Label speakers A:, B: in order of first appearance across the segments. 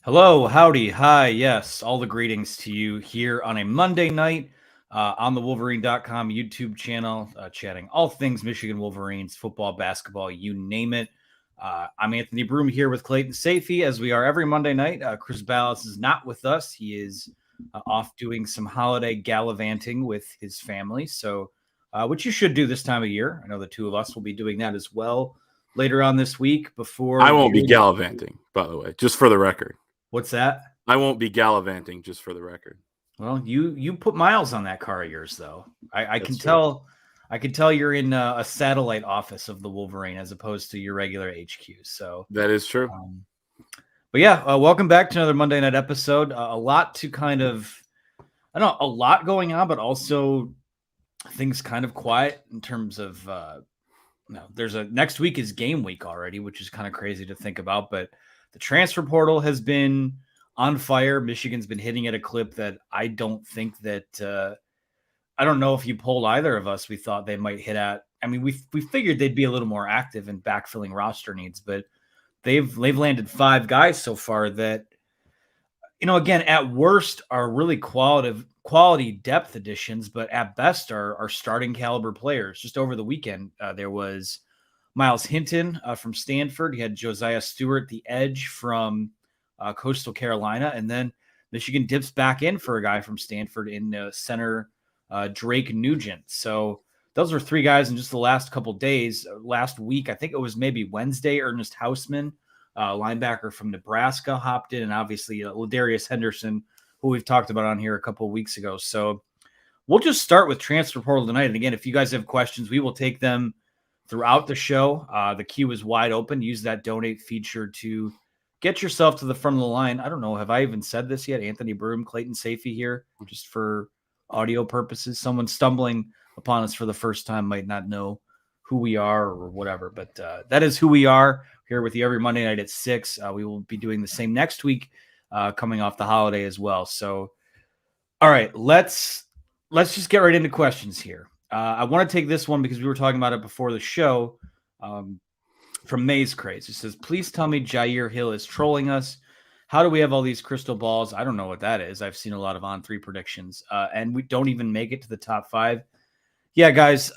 A: Hello, howdy, hi, yes, all the greetings to you here on a Monday night on the Wolverine.com YouTube channel, chatting all things Michigan Wolverines, football, basketball, you name it. I'm Anthony Broom here with Clayton Safey, as we are every Monday night. Chris Ballas is not with us. He is off doing some holiday gallivanting with his family, so which you should do this time of year. I know the two of us will be doing that as well later on this week before
B: I won't be gallivanting, by the way, just for the record.
A: What's that?
B: I won't be gallivanting, just for the record.
A: Well, you put miles on that car of yours, though. I can
B: That's true.
A: tell. I can tell you're in a satellite office of the Wolverine as opposed to your regular HQ. So
B: That is true.
A: But yeah, welcome back to another Monday night episode. A lot to kind of, I don't know, a lot going on, but also things kind of quiet in terms of. Next week is game week already, which is kind of crazy to think about. But the transfer portal has been on fire. Michigan's been hitting at a clip that I don't think that I don't know if you polled either of us, we thought they might hit at. I mean, we figured they'd be a little more active in backfilling roster needs, but they've landed 5 guys so far that, again, at worst are really quality depth additions, but at best are starting caliber players. Just over the weekend, there was Miles Hinton from Stanford. He had Josiah Stewart, the edge from Coastal Carolina, and then Michigan dips back in for a guy from Stanford in center Drake Nugent. So those were 3 guys in just the last couple days. Last week, I think it was maybe Wednesday, Ernest Hausman, linebacker from Nebraska, hopped in, and obviously Ladarius Henderson, who we've talked about on here a couple of weeks ago. So we'll just start with transfer portal tonight. And again, if you guys have questions, we will take them throughout the show. The queue is wide open. Use that donate feature to get yourself to the front of the line. I don't know. Have I even said this yet? Anthony Broom, Clayton Safey here, just for audio purposes. Someone stumbling upon us for the first time might not know who we are or whatever, but that is who we are here with you every Monday night at 6. We will be doing the same next week, coming off the holiday as well. So, all right, let's just get right into questions here. I want to take this one because we were talking about it before the show. From Maze Craze, it says, "Please tell me Jyaire Hill is trolling us. How do we have all these crystal balls?" I don't know what that is. I've seen a lot of on-3 predictions, and we don't even make it to the top 5. Yeah, guys,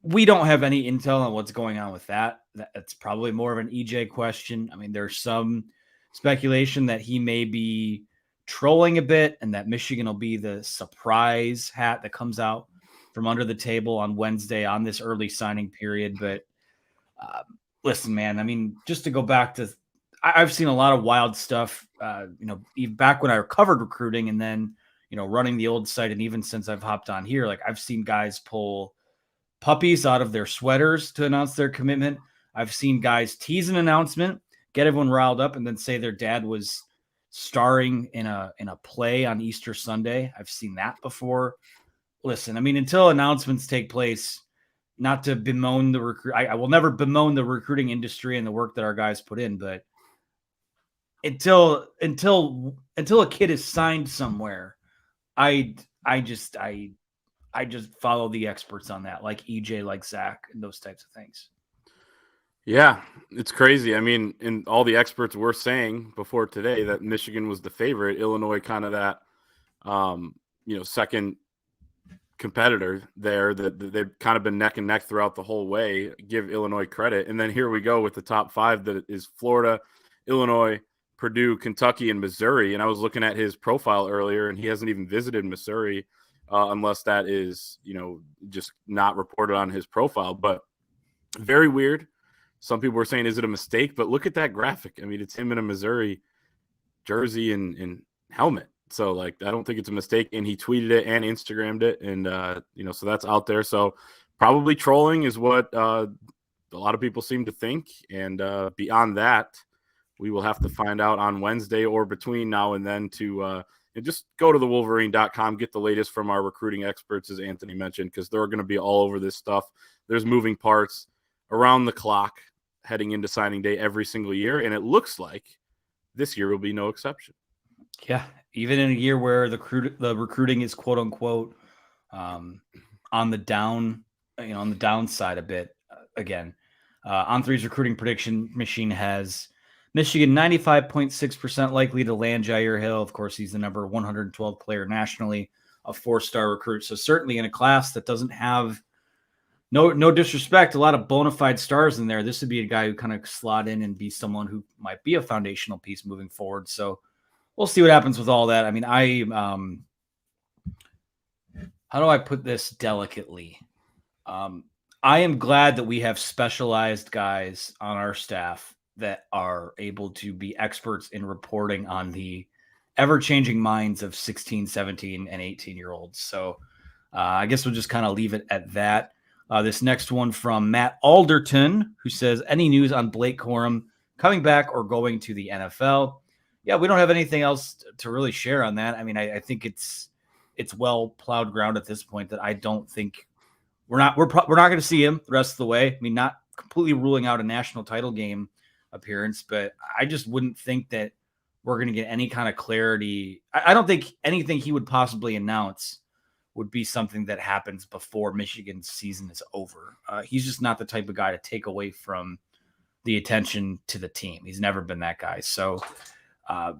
A: we don't have any intel on what's going on with that. That's probably more of an EJ question. I mean, there's some speculation that he may be trolling a bit and that Michigan will be the surprise hat that comes out from under the table on Wednesday on this early signing period. But listen, man, I mean, just to go back to, I've seen a lot of wild stuff, even back when I covered recruiting and then, running the old site. And even since I've hopped on here, like I've seen guys pull puppies out of their sweaters to announce their commitment. I've seen guys tease an announcement, get everyone riled up, and then say their dad was starring in a play on Easter Sunday. I've seen that before. Listen, I mean, until announcements take place, not to bemoan the recruit, I will never bemoan the recruiting industry and the work that our guys put in, but until a kid is signed somewhere, I just follow the experts on that, like EJ, like Zach, and those types of things.
B: Yeah, it's crazy. I mean, and all the experts were saying before today that Michigan was the favorite, Illinois kind of that, second competitor there, that they've kind of been neck and neck throughout the whole way. Give Illinois credit. And then here we go with the top 5 that is Florida, Illinois, Purdue, Kentucky, and Missouri. And I was looking at his profile earlier, and he hasn't even visited Missouri unless that is, just not reported on his profile. But very weird. Some people were saying, is it a mistake? But look at that graphic. I mean, it's him in a Missouri jersey and helmet. So, I don't think it's a mistake. And he tweeted it and Instagrammed it. And, so that's out there. So probably trolling is what a lot of people seem to think. And beyond that, we will have to find out on Wednesday or between now and then to just go to the Wolverine.com, get the latest from our recruiting experts, as Anthony mentioned, because they're going to be all over this stuff. There's moving parts around the clock heading into signing day every single year. And it looks like this year will be no exception.
A: Yeah. Even in a year where the recruiting is quote unquote on the downside a bit, again, On3's recruiting prediction machine has Michigan, 95.6% likely to land Jyaire Hill. Of course, he's the number 112 player nationally, a 4-star recruit. So certainly in a class that doesn't have, no disrespect, a lot of bona fide stars in there. This would be a guy who kind of slot in and be someone who might be a foundational piece moving forward. So we'll see what happens with all that. I mean, how do I put this delicately? I am glad that we have specialized guys on our staff that are able to be experts in reporting on the ever-changing minds of 16, 17, and 18-year-olds. So I guess we'll just kind of leave it at that. This next one from Matt Alderton, who says, any news on Blake Corum coming back or going to the NFL? Yeah, we don't have anything else to really share on that. I mean, I think it's well plowed ground at this point that I don't think we're not going to see him the rest of the way. I mean, not completely ruling out a national title game appearance, but I just wouldn't think that we're going to get any kind of clarity. I don't think anything he would possibly announce would be something that happens before Michigan's season is over. He's just not the type of guy to take away from the attention to the team. He's never been that guy. So, I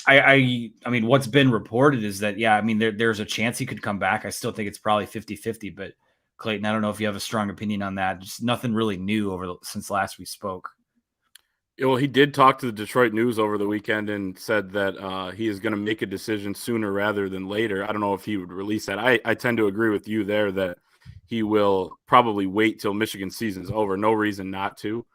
A: mean, what's been reported is that, yeah, I mean, there's a chance he could come back. I still think it's probably 50-50, but Clayton, I don't know if you have a strong opinion on that. Just nothing really new since last we spoke.
B: Well, he did talk to the Detroit News over the weekend and said that he is going to make a decision sooner rather than later. I don't know if he would release that. I tend to agree with you there that he will probably wait till Michigan season's over. No reason not to.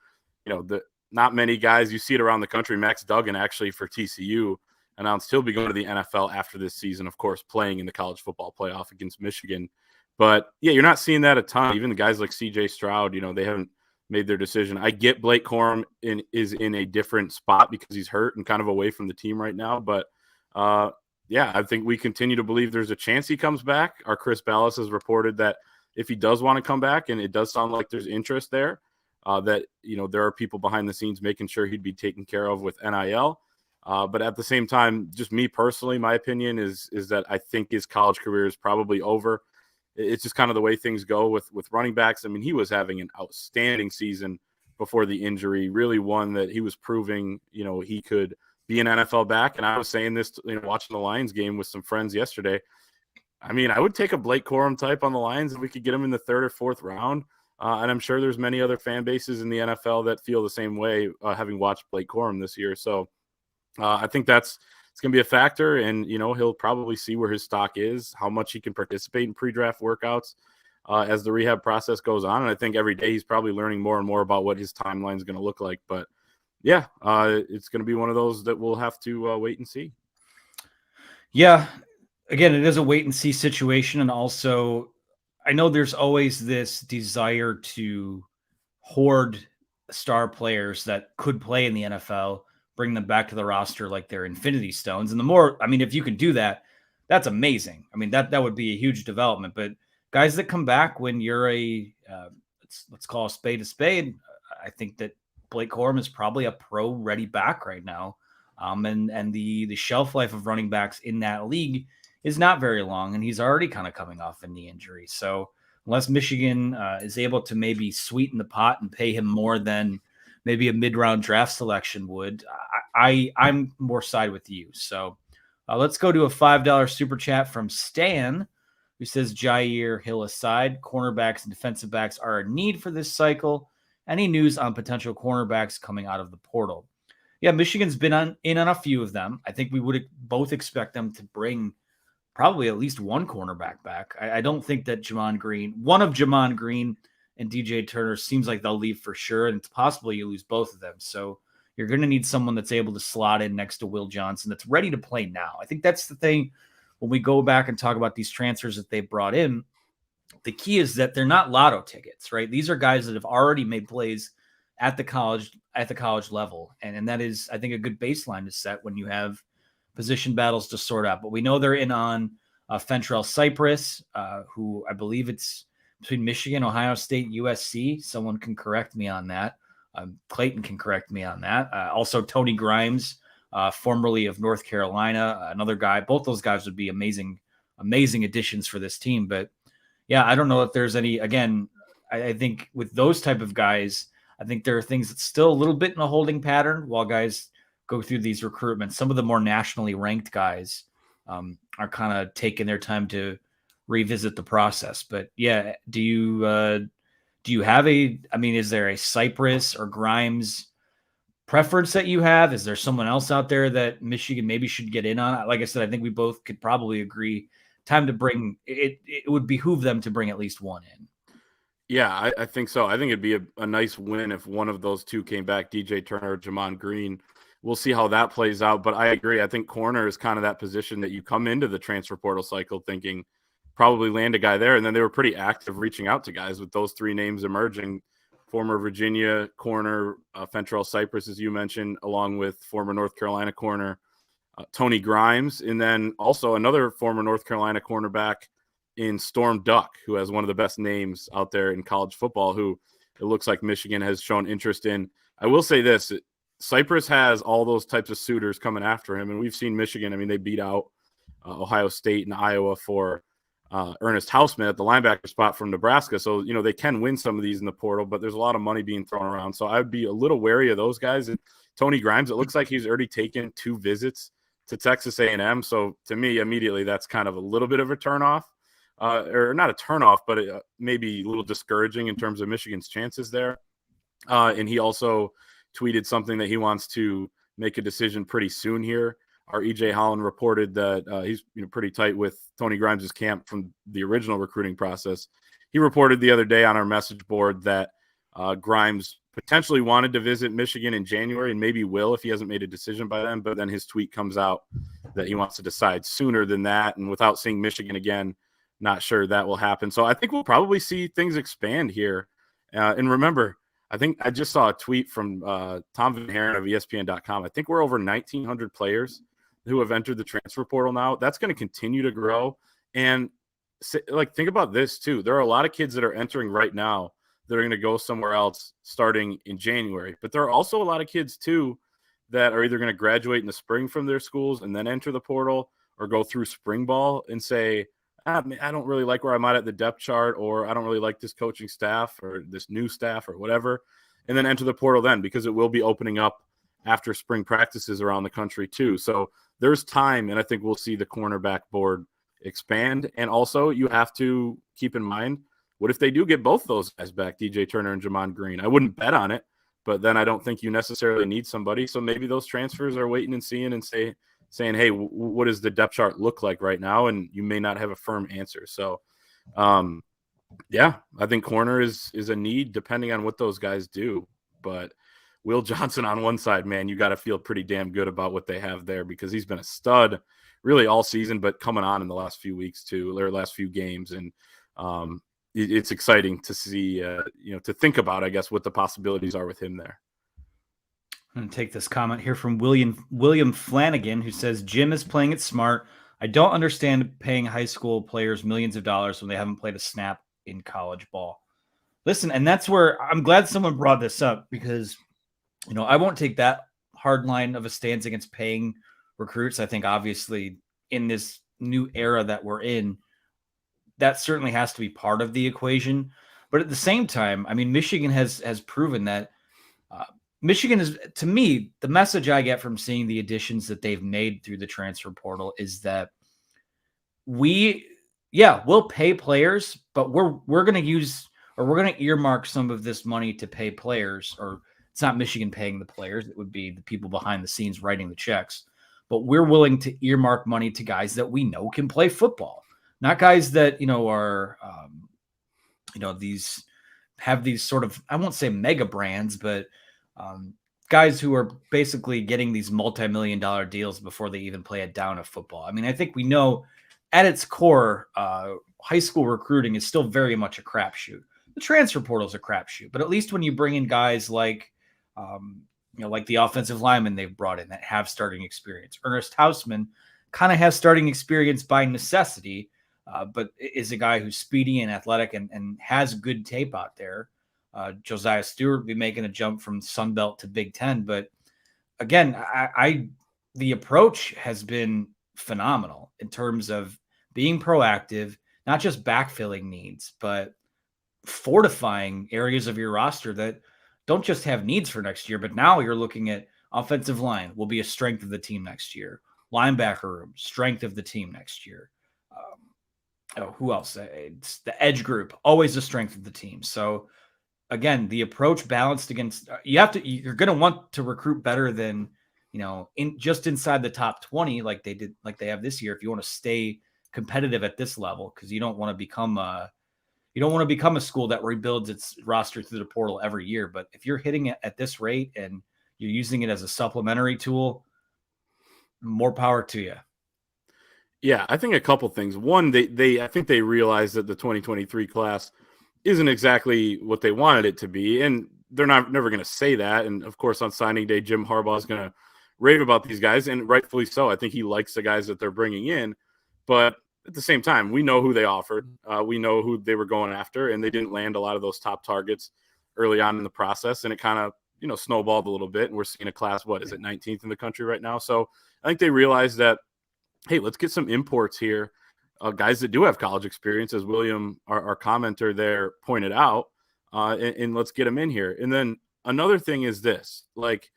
B: Not many guys, you see it around the country. Max Duggan, actually, for TCU, announced he'll be going to the NFL after this season, of course, playing in the college football playoff against Michigan. But, yeah, you're not seeing that a ton. Even the guys like C.J. Stroud, they haven't made their decision. I get Blake Corum is in a different spot because he's hurt and kind of away from the team right now. But, yeah, I think we continue to believe there's a chance he comes back. Our Chris Ballas has reported that if he does want to come back, and it does sound like there's interest there, that, there are people behind the scenes making sure he'd be taken care of with NIL. But at the same time, just me personally, my opinion is that I think his college career is probably over. It's just kind of the way things go with running backs. I mean, he was having an outstanding season before the injury, really one that he was proving, he could be an NFL back. And I was saying this, watching the Lions game with some friends yesterday. I mean, I would take a Blake Corum type on the Lions if we could get him in the 3rd or 4th round. And I'm sure there's many other fan bases in the NFL that feel the same way, having watched Blake Corum this year. So I think it's going to be a factor, and, he'll probably see where his stock is, how much he can participate in pre-draft workouts as the rehab process goes on. And I think every day he's probably learning more and more about what his timeline is going to look like. But, yeah, it's going to be one of those that we'll have to wait and see.
A: Yeah. Again, it is a wait-and-see situation, and also I know there's always this desire to hoard star players that could play in the NFL, bring them back to the roster like they're infinity stones. And the more, I mean, if you can do that, that's amazing. I mean, that would be a huge development. But guys that come back when you're let's call a spade, I think that Blake Corum is probably a pro-ready back right now. And the shelf life of running backs in that league is not very long, and he's already kind of coming off a knee injury. So unless Michigan is able to maybe sweeten the pot and pay him more than maybe a mid-round draft selection would, I'm more side with you. So let's go to a $5 super chat from Stan, who says, Jyaire Hill aside, cornerbacks and defensive backs are a need for this cycle. Any news on potential cornerbacks coming out of the portal? Yeah, Michigan's been in on a few of them. I think we would both expect them to bring probably at least one cornerback back. I don't think that one of Jamon Green and DJ Turner seems like they'll leave for sure, and it's possible you lose both of them. So you're going to need someone that's able to slot in next to Will Johnson that's ready to play now. I think that's the thing when we go back and talk about these transfers that they brought in. The key is that they're not lotto tickets, right? These are guys that have already made plays at the college level. And that is, I think, a good baseline to set when you have position battles to sort out. But we know they're in on Fentrell Cypress, who I believe it's between Michigan, Ohio State, USC. Someone can correct me on that. Clayton can correct me on that. Also, Tony Grimes, formerly of North Carolina, another guy. Both those guys would be amazing additions for this team. But, yeah, I don't know if there's any – again, I think with those type of guys, I think there are things that's still a little bit in a holding pattern while guys go through these recruitments. Some of the more nationally ranked guys are kind of taking their time to revisit the process. But yeah, do you have is there a Cypress or Grimes preference that you have? Is there someone else out there that Michigan maybe should get in on? Like I said, I think we both could probably agree time to bring it. It would behoove them to bring at least one in.
B: Yeah, I think so. I think it'd be a nice win if one of those two came back, DJ Turner or Jamon Green. We'll see how that plays out. But I agree. I think corner is kind of that position that you come into the transfer portal cycle thinking probably land a guy there. And then they were pretty active reaching out to guys with those three names emerging. Former Virginia corner, Fentrell Cypress, as you mentioned, along with former North Carolina corner, Tony Grimes. And then also another former North Carolina cornerback in Storm Duck, who has one of the best names out there in college football, who it looks like Michigan has shown interest in. I will say this, Cypress has all those types of suitors coming after him, and we've seen Michigan. I mean, they beat out Ohio State and Iowa for Ernest Hausman at the linebacker spot from Nebraska. So, they can win some of these in the portal, but there's a lot of money being thrown around. So I would be a little wary of those guys. And Tony Grimes, it looks like he's already taken 2 visits to Texas A&M. So to me, immediately, that's kind of a little bit of a turnoff. Or not a turnoff, but maybe a little discouraging in terms of Michigan's chances there. And he also tweeted something that he wants to make a decision pretty soon here. Our EJ Holland reported that he's pretty tight with Tony Grimes' camp from the original recruiting process. He reported the other day on our message board that Grimes potentially wanted to visit Michigan in January and maybe will if he hasn't made a decision by then. But then his tweet comes out that he wants to decide sooner than that. And without seeing Michigan again, not sure that will happen. So I think we'll probably see things expand here. And remember, I think I just saw a tweet from Tom Van Haren of ESPN.com. I think we're over 1,900 players who have entered the transfer portal now. That's going to continue to grow. And think about this too. There are a lot of kids that are entering right now that are going to go somewhere else starting in January. But there are also a lot of kids too that are either going to graduate in the spring from their schools and then enter the portal or go through spring ball and say, I don't really like where I'm at the depth chart, or I don't really like this coaching staff or this new staff or whatever, and then enter the portal then, because it will be opening up after spring practices around the country too. So there's time, and I think we'll see the cornerback board expand. And also you have to keep in mind, what if they do get both those guys back, DJ Turner and Jamon Green? I wouldn't bet on it, but then I don't think you necessarily need somebody. So maybe those transfers are waiting and seeing and saying, hey, what does the depth chart look like right now? And you may not have a firm answer. So, I think corner is a need depending on what those guys do. But Will Johnson on one side, man, you got to feel pretty damn good about what they have there, because he's been a stud really all season, but coming on in the last few weeks too, or last few games. And it's exciting to see, to think about, I guess, what the possibilities are with him there.
A: I'm going to take this comment here from William Flanagan, who says, Jim is playing it smart. I don't understand paying high school players millions of dollars when they haven't played a snap in college ball. Listen, and that's where I'm glad someone brought this up, because, I won't take that hard line of a stance against paying recruits. I think obviously in this new era that we're in, that certainly has to be part of the equation. But at the same time, I mean, Michigan has proven that Michigan is, to me, the message I get from seeing the additions that they've made through the transfer portal is that we'll pay players, but we're going to earmark some of this money to pay players. Or it's not Michigan paying the players. It would be the people behind the scenes writing the checks. But we're willing to earmark money to guys that we know can play football, not guys that, are, these have these sort of, I won't say mega brands, but guys who are basically getting these multi-million-dollar deals before they even play a down of football. I mean, I think we know at its core, high school recruiting is still very much a crapshoot. The transfer portal is a crapshoot, but at least when you bring in guys like, like the offensive linemen they've brought in that have starting experience. Ernest Hausman kind of has starting experience by necessity, but is a guy who's speedy and athletic and has good tape out there. Josiah Stewart will be making a jump from Sun Belt to Big Ten. But again, the approach has been phenomenal in terms of being proactive, not just backfilling needs, but fortifying areas of your roster that don't just have needs for next year, but now you're looking at offensive line will be a strength of the team next year. Linebacker room, strength of the team next year. Who else? It's the edge group, always the strength of the team. So again, the approach balanced against you're going to want to recruit better than, just inside the top 20, like they have this year. If you want to stay competitive at this level, because you don't want to become a school that rebuilds its roster through the portal every year. But if you're hitting it at this rate and you're using it as a supplementary tool, more power to you.
B: Yeah, I think a couple things. One, I think they realized that the 2023 class isn't exactly what they wanted it to be, and they're never going to say that. And of course, on signing day, Jim Harbaugh is going to rave about these guys, and rightfully so. I think he likes the guys that they're bringing in, but at the same time, we know who they offered. We know who they were going after, and they didn't land a lot of those top targets early on in the process, and it kind of snowballed a little bit. And we're seeing a class, what is it, 19th in the country right now? So I think they realized that, hey, let's get some imports here, guys that do have college experience, as William, our commenter there, pointed out, and let's get them in here. And then another thing is this, like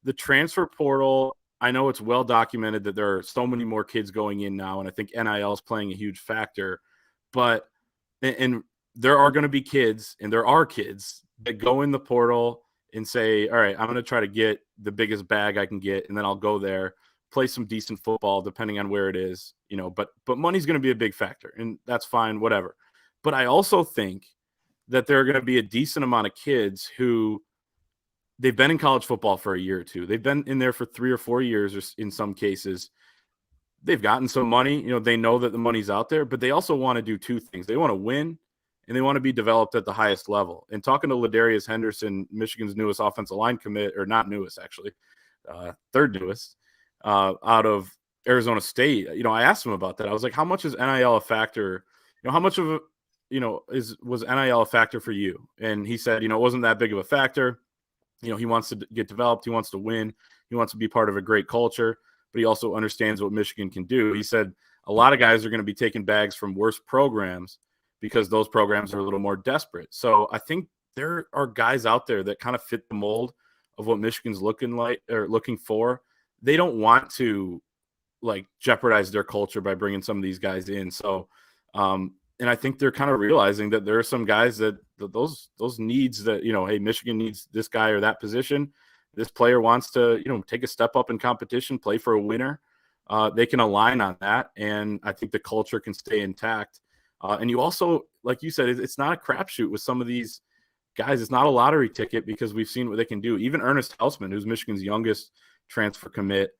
B: the transfer portal, I know it's well documented that there are so many more kids going in now, and I think NIL is playing a huge factor. But and there are going to be kids, and there are kids that go in the portal and say, all right, I'm going to try to get the biggest bag I can get, and then I'll go there, play some decent football, depending on where it is, but money's going to be a big factor, and that's fine, whatever. But I also think that there are going to be a decent amount of kids who they've been in college football for a year or two. They've been in there for 3 or 4 years, or in some cases, they've gotten some money. They know that the money's out there, but they also want to do two things. They want to win, and they want to be developed at the highest level. And talking to Ladarius Henderson, Michigan's newest offensive line commit, or not newest, actually, third newest, out of Arizona State, I asked him about that. I was like, how much is NIL a factor? How much of was NIL a factor for you? And he said, it wasn't that big of a factor. He wants to get developed. He wants to win. He wants to be part of a great culture, but he also understands what Michigan can do. He said a lot of guys are going to be taking bags from worse programs because those programs are a little more desperate. So I think there are guys out there that kind of fit the mold of what Michigan's looking for. They don't want to jeopardize their culture by bringing some of these guys in. So, and I think they're kind of realizing that there are some guys that those needs that, hey, Michigan needs this guy or that position. This player wants to, take a step up in competition, play for a winner. They can align on that. And I think the culture can stay intact. And you also, like you said, it's not a crapshoot with some of these guys. It's not a lottery ticket because we've seen what they can do. Even Ernest Hausman, who's Michigan's youngest transfer commit,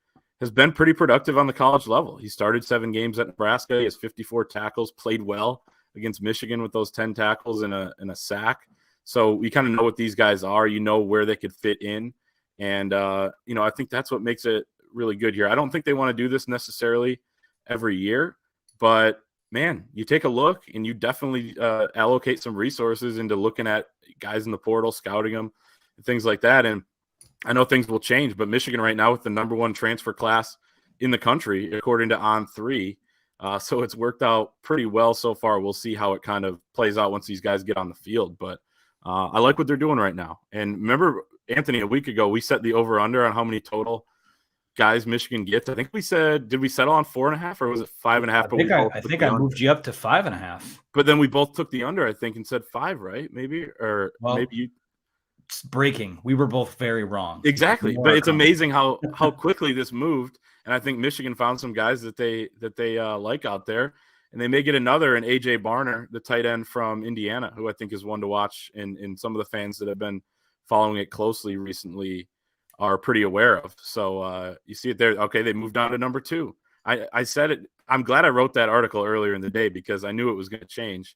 B: has been pretty productive on the college level. He started 7 games at Nebraska. He has 54 tackles, played well against Michigan with those 10 tackles and a sack. So we kind of know what these guys are, where they could fit in. And, I think that's what makes it really good here. I don't think they want to do this necessarily every year, but man, you take a look and you definitely allocate some resources into looking at guys in the portal, scouting them, and things like that. And I know things will change, but Michigan right now with the number 1 transfer class in the country, according to On3. So it's worked out pretty well so far. We'll see how it kind of plays out once these guys get on the field. But I like what they're doing right now. And remember, Anthony, a week ago, we set the over-under on how many total guys Michigan gets. I think we said, did we settle on 4.5 or was it 5.5?
A: I think I moved you up to 5.5.
B: But then we both took the under, I think, and said 5, right? Maybe maybe you.
A: It's breaking. We were both very wrong.
B: Exactly. But it's amazing how quickly this moved. And I think Michigan found some guys that they like out there. And they may get another in A.J. Barner, the tight end from Indiana, who I think is one to watch. And some of the fans that have been following it closely recently are pretty aware of. So you see it there. Okay, they moved on to number 2. I said it. I'm glad I wrote that article earlier in the day because I knew it was going to change.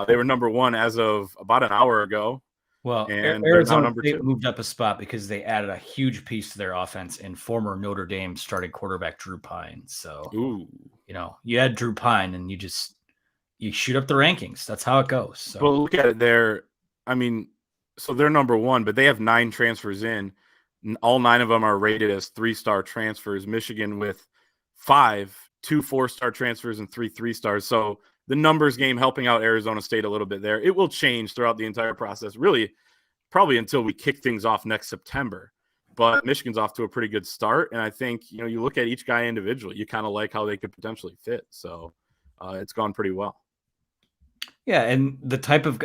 B: They were number 1 as of about an hour ago.
A: Well, and Arizona State moved up a spot because they added a huge piece to their offense in former Notre Dame starting quarterback Drew Pine. So, you add Drew Pine and you shoot up the rankings. That's how it goes. So.
B: Well, look at it there. I mean, so they're number 1, but they have 9 transfers in. All 9 of them are rated as 3-star transfers. Michigan with 5, 2 4-star transfers and 3 3-stars. So the numbers game helping out Arizona State a little bit there. It will change throughout the entire process. Really, probably until we kick things off next September. But Michigan's off to a pretty good start. And I think, you look at each guy individually, you kind of like how they could potentially fit. So it's gone pretty well.
A: Yeah. And the type of,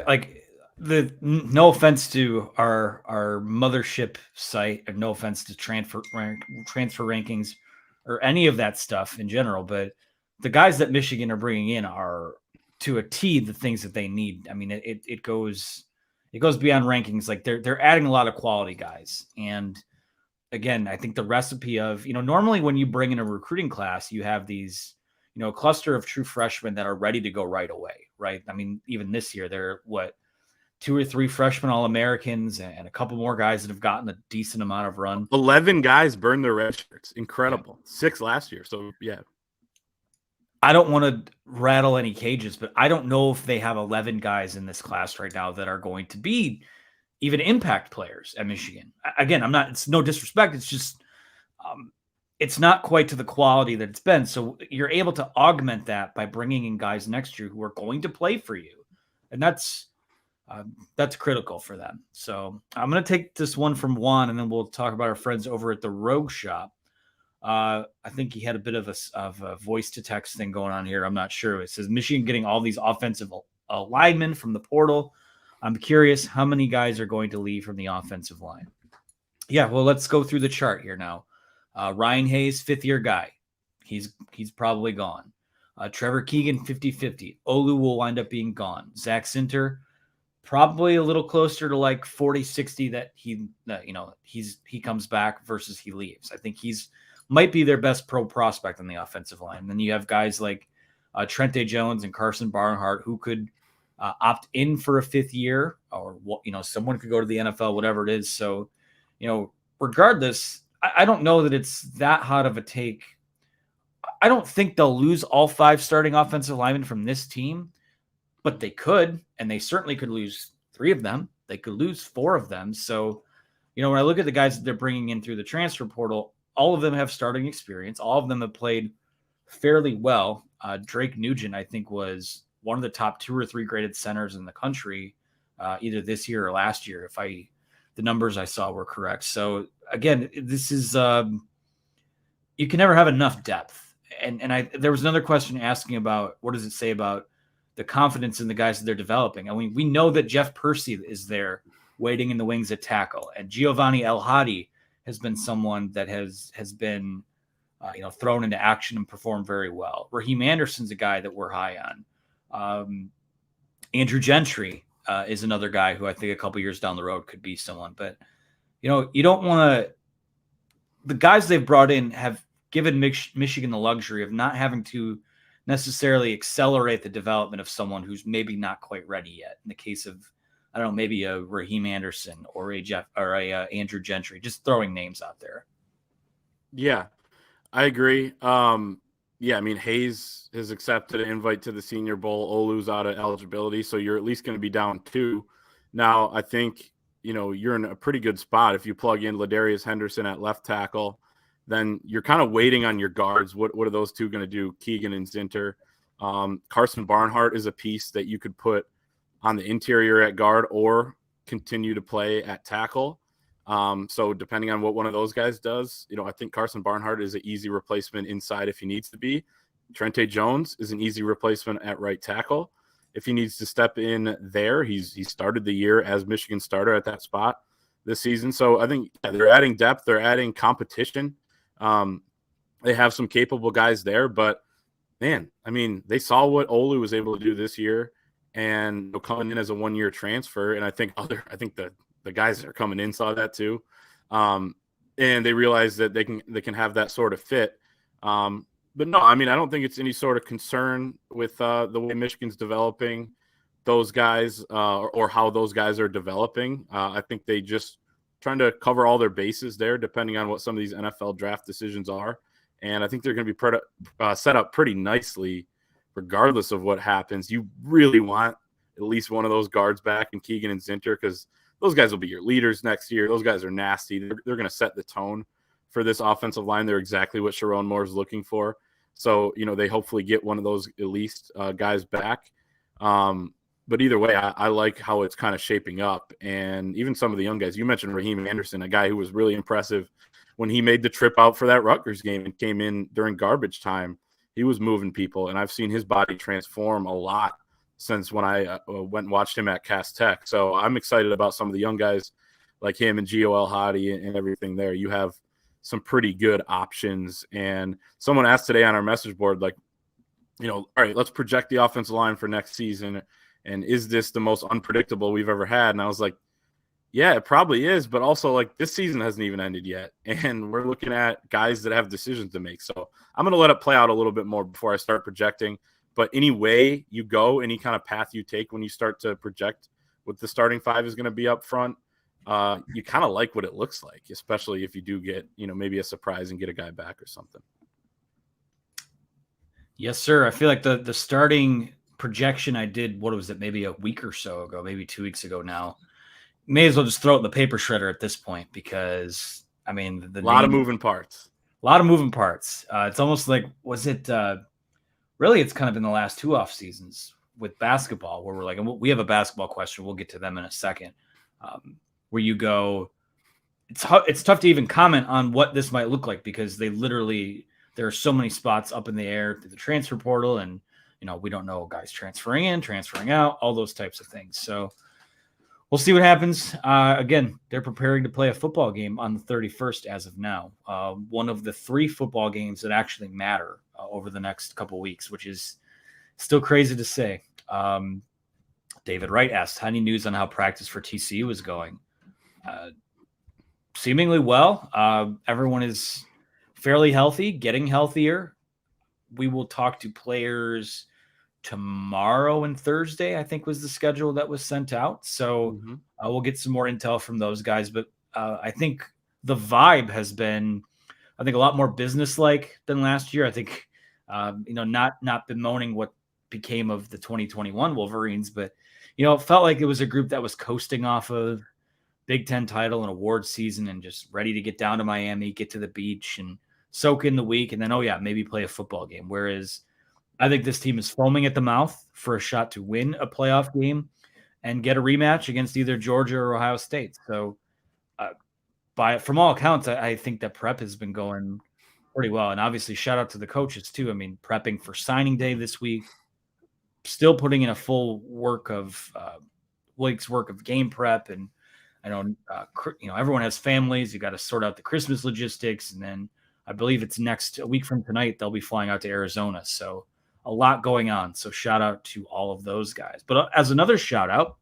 A: no offense to our mothership site, and no offense to transfer rankings or any of that stuff in general, but the guys that Michigan are bringing in are to a T the things that they need. I mean, it goes beyond rankings. Like they're adding a lot of quality guys. And again, I think the recipe of, normally when you bring in a recruiting class, you have these, a cluster of true freshmen that are ready to go right away. Right. I mean, even this year, they're 2 or 3 freshman All-Americans and a couple more guys that have gotten a decent amount of run.
B: 11 guys burned their red shirts. Incredible. Yeah. 6 last year. So, yeah.
A: I don't want to rattle any cages, but I don't know if they have 11 guys in this class right now that are going to be even impact players at Michigan. Again, it's no disrespect. It's just, it's not quite to the quality that it's been. So you're able to augment that by bringing in guys next year who are going to play for you. And that's critical for them. So I'm going to take this one from Juan, and then we'll talk about our friends over at the Rogue Shop. I think he had a bit of a voice to text thing going on here. I'm not sure. It says Michigan getting all these offensive linemen from the portal. I'm curious how many guys are going to leave from the offensive line. Yeah, well, let's go through the chart here now. Ryan Hayes, 5th-year guy. He's probably gone. Trevor Keegan, 50-50. Olu will wind up being gone. Zach Sinter, probably a little closer to like 40-60 that he comes back versus he leaves. I think might be their best pro prospect on the offensive line. And then you have guys like Trente Jones and Carson Barnhart who could opt in for a 5th year, or someone could go to the NFL, whatever it is. So, regardless, I don't know that it's that hot of a take. I don't think they'll lose all 5 starting offensive linemen from this team, but they could, and they certainly could lose 3 of them. They could lose 4 of them. So, when I look at the guys that they're bringing in through the transfer portal, all of them have starting experience. All of them have played fairly well. Drake Nugent, I think, was one of the top 2 or 3 graded centers in the country, either this year or last year, if the numbers I saw were correct. So again, this is you can never have enough depth. And there was another question asking about what does it say about the confidence in the guys that they're developing. I mean, we know that Jeff Percy is there waiting in the wings at tackle, and Giovanni El Hadi has been someone that has been thrown into action and performed very well. Raheem Anderson's a guy that we're high on. Andrew Gentry is another guy who I think a couple years down the road could be someone. But, you don't want to – the guys they've brought in have given Michigan the luxury of not having to necessarily accelerate the development of someone who's maybe not quite ready yet. In the case of, I don't know, maybe a Raheem Anderson or a Andrew Gentry, just throwing names out there.
B: Yeah, I agree. Yeah, I mean, Hayes has accepted an invite to the Senior Bowl. Olu's out of eligibility, so you're at least going to be down 2. Now, I think, you're in a pretty good spot. If you plug in Ladarius Henderson at left tackle, then you're kind of waiting on your guards. What are those 2 going to do, Keegan and Zinter? Carson Barnhart is a piece that you could put on the interior at guard or continue to play at tackle. So depending on what one of those guys does, I think Carson Barnhart is an easy replacement inside if he needs to be. Trente Jones is an easy replacement at right tackle. If he needs to step in there, he started the year as Michigan starter at that spot this season. So I think they're adding depth. They're adding competition. They have some capable guys there, but man, I mean, they saw what Olu was able to do this year and coming in as a 1-year transfer. And I think the guys that are coming in saw that too. And they realized that they can have that sort of fit. But no, I mean, I don't think it's any sort of concern with the way Michigan's developing those guys or how those guys are developing. I think they just trying to cover all their bases there, depending on what some of these NFL draft decisions are. And I think they're going to be set up pretty nicely, regardless of what happens. You really want at least one of those guards back in Keegan and Zinter, because those guys will be your leaders next year. Those guys are nasty. They're going to set the tone for this offensive line. They're exactly what Sharon Moore is looking for. So, they hopefully get one of those at least guys back. But either way, I like how it's kind of shaping up. And even some of the young guys, you mentioned Raheem Anderson, a guy who was really impressive when he made the trip out for that Rutgers game and came in during garbage time. He was moving people, and I've seen his body transform a lot since when I went and watched him at Cass Tech. So I'm excited about some of the young guys like him and Gio El Hadi and everything there. You have some pretty good options. And someone asked today on our message board, like, all right, let's project the offensive line for next season. And is this the most unpredictable we've ever had? And I was like, yeah, it probably is. But also, like, this season hasn't even ended yet. And we're looking at guys that have decisions to make. So I'm going to let it play out a little bit more before I start projecting. But any way you go, any kind of path you take when you start to project what the starting five is going to be up front, you kind of like what it looks like, especially if you do get, maybe a surprise and get a guy back or something.
A: Yes, sir. I feel like the starting projection I did, what was it, maybe a week or so ago, maybe 2 weeks ago now. May as well just throw it in the paper shredder at this point because, I mean,
B: a lot of moving parts.
A: A lot of moving parts. It's almost like, was it really, it's kind of in the last 2 off seasons with basketball where we're like, and we have a basketball question. We'll get to them in a second. Where you go, it's tough to even comment on what this might look like because there are so many spots up in the air through the transfer portal, and we don't know guys transferring in, transferring out, all those types of things. So we'll see what happens. Again, they're preparing to play a football game on the 31st as of now. One of the 3 football games that actually matter over the next couple weeks, which is still crazy to say. David Wright asked, any news on how practice for TCU is going? Seemingly well. Everyone is fairly healthy, getting healthier. We will talk to players tomorrow and Thursday, I think was the schedule that was sent out. So we'll get some more intel from those guys. But I think the vibe has been, a lot more business-like than last year. I think, not bemoaning what became of the 2021 Wolverines, but, it felt like it was a group that was coasting off of Big Ten title and award season and just ready to get down to Miami, get to the beach and soak in the week. And then, maybe play a football game. Whereas I think this team is foaming at the mouth for a shot to win a playoff game and get a rematch against either Georgia or Ohio State. So from all accounts, I think that prep has been going pretty well. And obviously shout out to the coaches too. I mean, prepping for signing day this week, still putting in a full week's work of game prep. And I know, everyone has families. You got to sort out the Christmas logistics. And then I believe it's a week from tonight, they'll be flying out to Arizona. So a lot going on. So shout out to all of those guys. But as another shout out,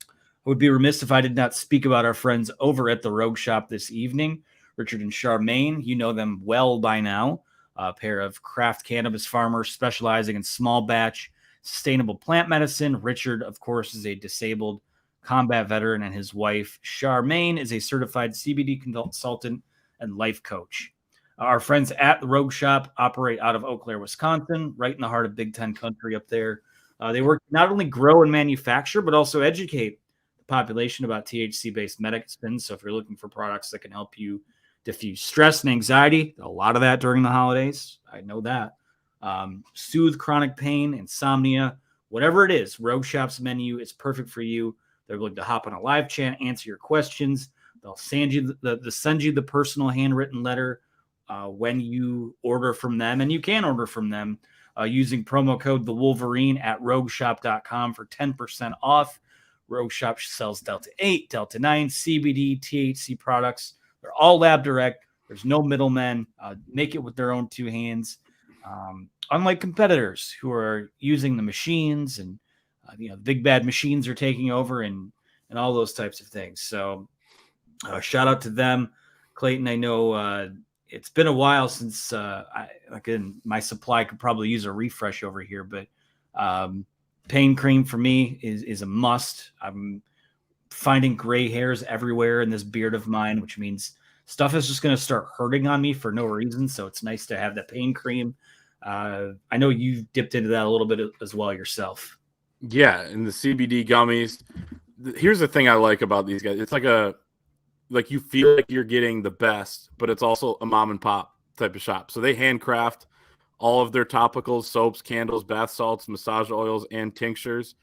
A: I would be remiss if I did not speak about our friends over at the Rogue Shop this evening, Richard and Charmaine. You know them well by now, a pair of craft cannabis farmers specializing in small batch, sustainable plant medicine. Richard, of course, is a disabled combat veteran, and his wife, Charmaine, is a certified CBD consultant and life coach. Our friends at the Rogue Shop operate out of Eau Claire, Wisconsin, right in the heart of Big Ten country up there. They work not only grow and manufacture, but also educate the population about THC-based medicines. So if you're looking for products that can help you diffuse stress and anxiety, a lot of that during the holidays, I know that. Soothe chronic pain, insomnia, whatever it is, Rogue Shop's menu is perfect for you. They're going to hop on a live chat, answer your questions. They'll send you the personal handwritten letter when you order from them, and you can order from them using promo code the Wolverine at rogueshop.com for 10% off. Rogue Shop sells Delta 8, Delta 9, CBD, THC products. They're all lab direct. There's no middlemen. Make it with their own 2 hands. Unlike competitors who are using the machines and big bad machines are taking over and all those types of things. So shout out to them. Clayton, I know it's been a while since my supply could probably use a refresh over here, but pain cream for me is a must. I'm finding gray hairs everywhere in this beard of mine, which means stuff is just going to start hurting on me for no reason. So it's nice to have that pain cream. I know you've dipped into that a little bit as well yourself.
B: Yeah, and the CBD gummies. Here's the thing I like about these guys. It's like you feel like you're getting the best, but it's also a mom and pop type of shop. So they handcraft all of their topicals, soaps, candles, bath salts, massage oils, and tinctures.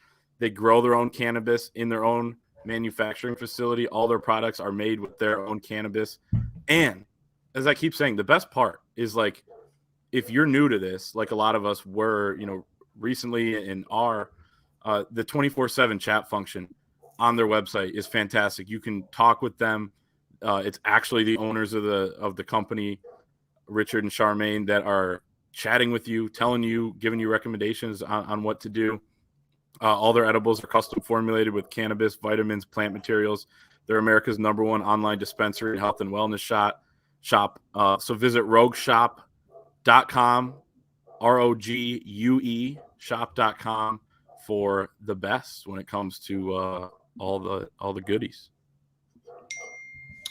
B: They grow their own cannabis in their own manufacturing facility. All their products are made with their own cannabis. And as I keep saying, the best part is like, if you're new to this, like a lot of us were, recently in our, the 24/7 chat function on their website is fantastic. You can talk with them. It's actually the owners of the company, Richard and Charmaine, that are chatting with you, telling you, giving you recommendations on what to do. All their edibles are custom formulated with cannabis, vitamins, plant materials. They're America's #1 online dispensary and health and wellness shop. So visit rogueshop.com, ROGUE shop.com for the best when it comes to all the goodies.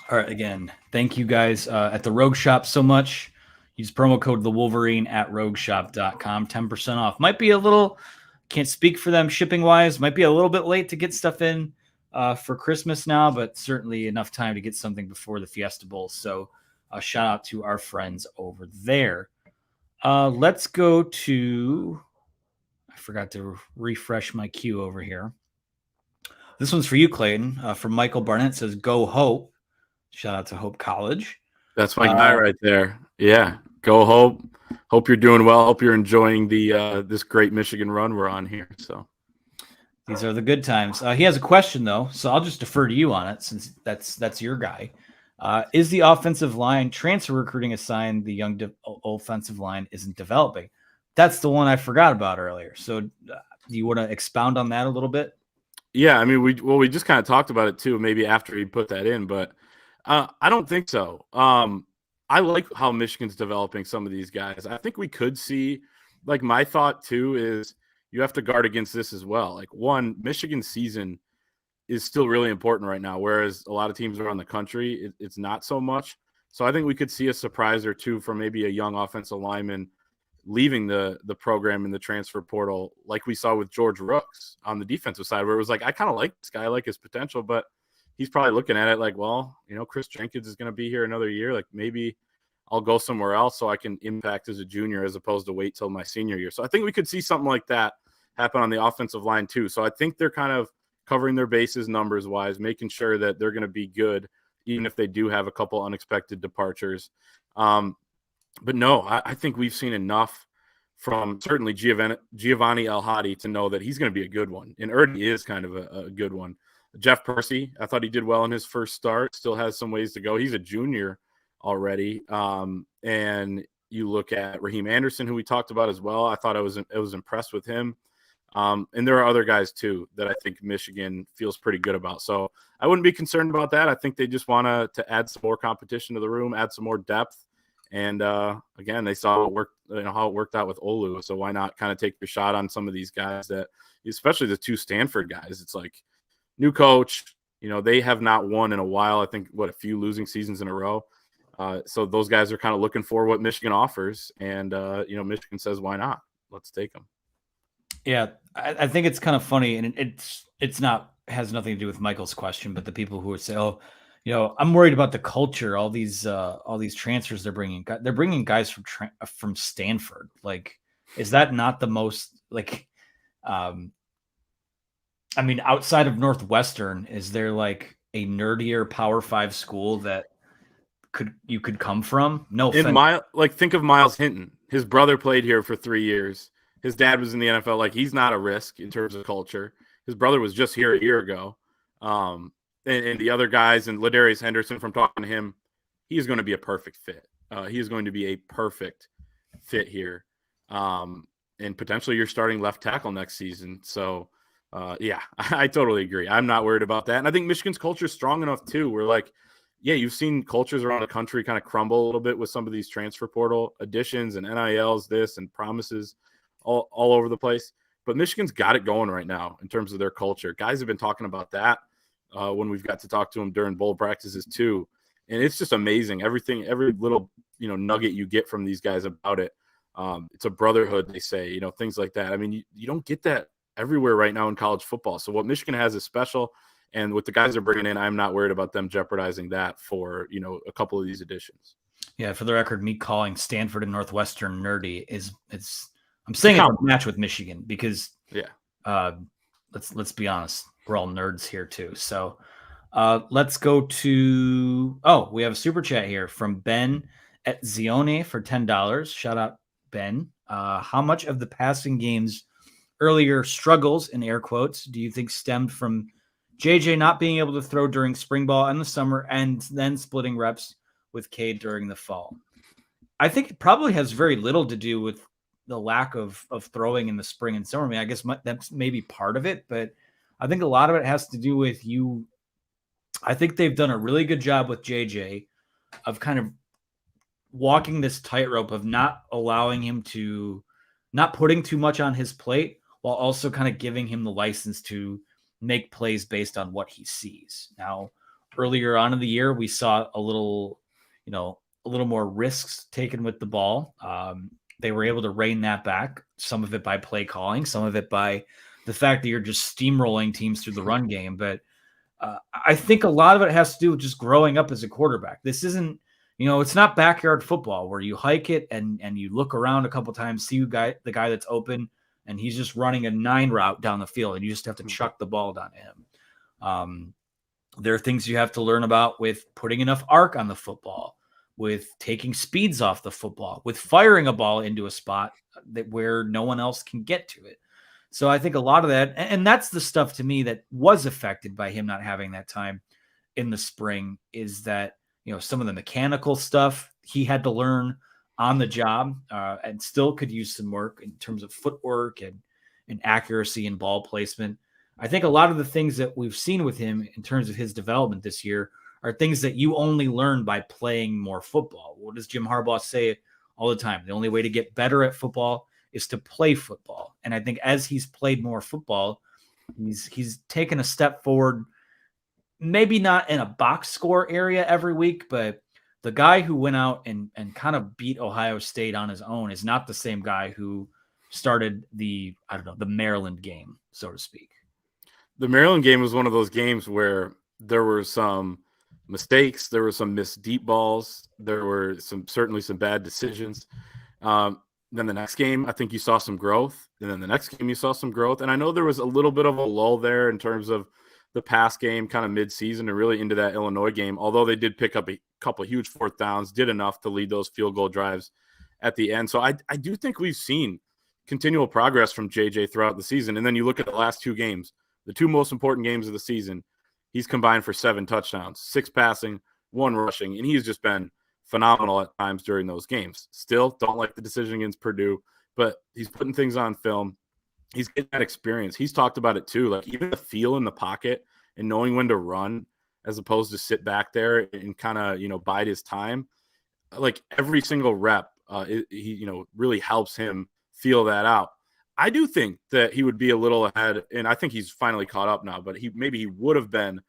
A: All right, again, thank you guys at the Rogue Shop so much. Use promo code the Wolverine at rogueshop.com, 10% off. Might be a little, can't speak for them shipping wise, might be a little bit late to get stuff in for Christmas now, but certainly enough time to get something before the Fiesta Bowl. So shout out to our friends over there. Let's go to, I forgot to refresh my queue over here. This one's for you, Clayton. From Michael Barnett, says, "Go Hope." Shout out to Hope College.
B: That's my guy right there. Yeah, go Hope. Hope you're doing well. Hope you're enjoying the this great Michigan run we're on here. So
A: these are the good times. He has a question though, so I'll just defer to you on it since that's your guy. Is the offensive line transfer recruiting a sign the young offensive line isn't developing? That's the one I forgot about earlier. So do you want to expound on that a little bit?
B: Yeah, I mean, we just kind of talked about it too, maybe after he put that in, but I don't think so. I like how Michigan's developing some of these guys. I think we could see, like, my thought too is you have to guard against this as well. Like, one, Michigan's season is still really important right now, whereas a lot of teams around the country, it's not so much. So I think we could see a surprise or two from maybe a young offensive lineman leaving the program in the transfer portal, like we saw with George Rooks on the defensive side, where it was like, I kind of like this guy, I like his potential, but he's probably looking at it like, well, Chris Jenkins is going to be here another year. Like, maybe I'll go somewhere else so I can impact as a junior as opposed to wait till my senior year. So I think we could see something like that happen on the offensive line too. So I think they're kind of covering their bases numbers wise, making sure that they're going to be good, even if they do have a couple unexpected departures. But no, I think we've seen enough from certainly Giovanni El-Hadi to know that he's going to be a good one. And Erdy is kind of a good one. Jeff Percy, I thought he did well in his first start, still has some ways to go. He's a junior already. And you look at Raheem Anderson, who we talked about as well. I thought I was impressed with him. And there are other guys too that I think Michigan feels pretty good about. So I wouldn't be concerned about that. I think they just want to add some more competition to the room, add some more depth. And again, they saw how it worked out with Olu. So why not kind of take your shot on some of these guys that, especially the two Stanford guys? It's like new coach. They have not won in a while. I think a few losing seasons in a row. So those guys are kind of looking for what Michigan offers, and Michigan says, why not? Let's take them. Yeah,
A: I think it's kind of funny, and it's not has nothing to do with Michael's question, but the people who would say, "Oh, I'm worried about the culture. All these transfers they're bringing guys from Stanford. Like, is that not the most like? I mean, outside of Northwestern, is there like a nerdier Power 5 school that you could come from? No,
B: think of Miles Hinton. His brother played here for 3 years. His dad was in the NFL. Like, he's not a risk in terms of culture. His brother was just here a year ago. And the other guys, and Ladarius Henderson, from talking to him, he is going to be a perfect fit. He is going to be a perfect fit here. And potentially you're starting left tackle next season. So, yeah, I totally agree. I'm not worried about that. And I think Michigan's culture is strong enough too. We're like, yeah, you've seen cultures around the country kind of crumble a little bit with some of these transfer portal additions and NILs, this and promises all over the place. But Michigan's got it going right now in terms of their culture. Guys have been talking about that when we've got to talk to them during bowl practices too. And it's just amazing. Every little, nugget you get from these guys about it. It's a brotherhood, they say, things like that. I mean, you don't get that everywhere right now in college football. So what Michigan has is special. And with the guys they're bringing in, I'm not worried about them jeopardizing that for, a couple of these additions.
A: Yeah, for the record, me calling Stanford and Northwestern nerdy I'm saying it's a match with Michigan because let's be honest, we're all nerds here too. So let's go to we have a super chat here from Ben at Zione for $10. Shout out Ben. How much of the passing game's earlier struggles, in air quotes, do you think stemmed from JJ not being able to throw during spring ball in the summer and then splitting reps with Cade during the fall? I think it probably has very little to do with the lack of throwing in the spring and summer. I mean, I guess that's maybe part of it, but I think a lot of it has to do with you. I think they've done a really good job with JJ of kind of walking this tightrope of not allowing him to, not putting too much on his plate, while also kind of giving him the license to make plays based on what he sees. Now, earlier on in the year, we saw a little more risks taken with the ball. They were able to rein that back, some of it by play calling, some of it by the fact that you're just steamrolling teams through the run game. But I think a lot of it has to do with just growing up as a quarterback. This isn't, it's not backyard football where you hike it and you look around a couple times, see the guy that's open, and he's just running a 9 route down the field, and you just have to chuck the ball down to him. There are things you have to learn about with putting enough arc on the football, with taking speeds off the football, with firing a ball into a spot where no one else can get to it. So I think a lot of that, and that's the stuff to me that was affected by him not having that time in the spring, is that, some of the mechanical stuff he had to learn on the job, and still could use some work in terms of footwork and accuracy and ball placement. I think a lot of the things that we've seen with him in terms of his development this year are things that you only learn by playing more football. What does Jim Harbaugh say all the time? The only way to get better at football is to play football. And I think as he's played more football, he's taken a step forward, maybe not in a box score area every week, but the guy who went out and kind of beat Ohio State on his own is not the same guy who started the Maryland game, so to speak.
B: The Maryland game was one of those games where there were some mistakes, there were some missed deep balls, there were certainly some bad decisions. Then the next game, I think you saw some growth. And then the next game, you saw some growth. And I know there was a little bit of a lull there in terms of the pass game kind of mid-season and really into that Illinois game, although they did pick up a couple of huge 4th downs, did enough to lead those field goal drives at the end. So I do think we've seen continual progress from JJ throughout the season. And then you look at the last 2 games, the 2 most important games of the season, he's combined for 7 touchdowns, 6 passing, 1 rushing, and he's just been phenomenal at times during those games. Still don't like the decision against Purdue, but he's putting things on film. He's getting that experience. He's talked about it too. Like even the feel in the pocket and knowing when to run as opposed to sit back there and kind of, bide his time. Like every single rep, he really helps him feel that out. I do think that he would be a little ahead, and I think he's finally caught up now, but he would have been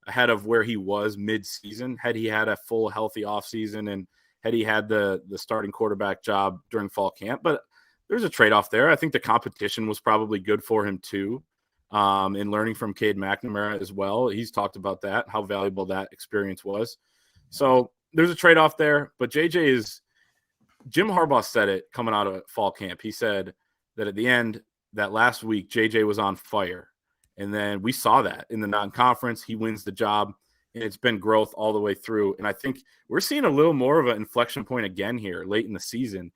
B: ahead of where he was mid-season had he had a full healthy offseason and had he had the starting quarterback job during fall camp. But there's a trade-off there. I think the competition was probably good for him too, in learning from Cade McNamara as well. He's talked about that, how valuable that experience was. So there's a trade-off there. But Jim Harbaugh said it coming out of fall camp. He said that at the end, that last week, JJ was on fire. And then we saw that in the non-conference. He wins the job, and it's been growth all the way through. And I think we're seeing a little more of an inflection point again here late in the season.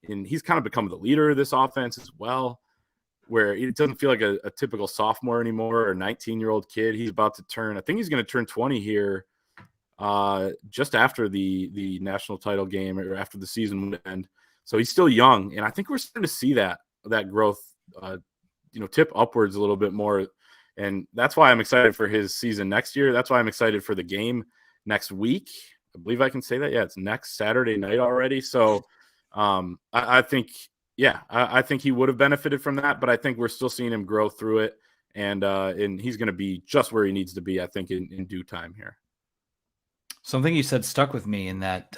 B: And he's kind of become the leader of this offense as well, where it doesn't feel like a typical sophomore anymore or 19-year-old kid. He's about to turn – I think he's going to turn 20 here just after the national title game or after the season would end. So he's still young, and I think we're starting to see that growth tip upwards a little bit more. And that's why I'm excited for his season next year. That's why I'm excited for the game next week. I believe I can say that. Yeah, it's next Saturday night already. So I think he would have benefited from that, but I think we're still seeing him grow through it. And he's going to be just where he needs to be, I think, in due time here.
A: Something you said stuck with me in that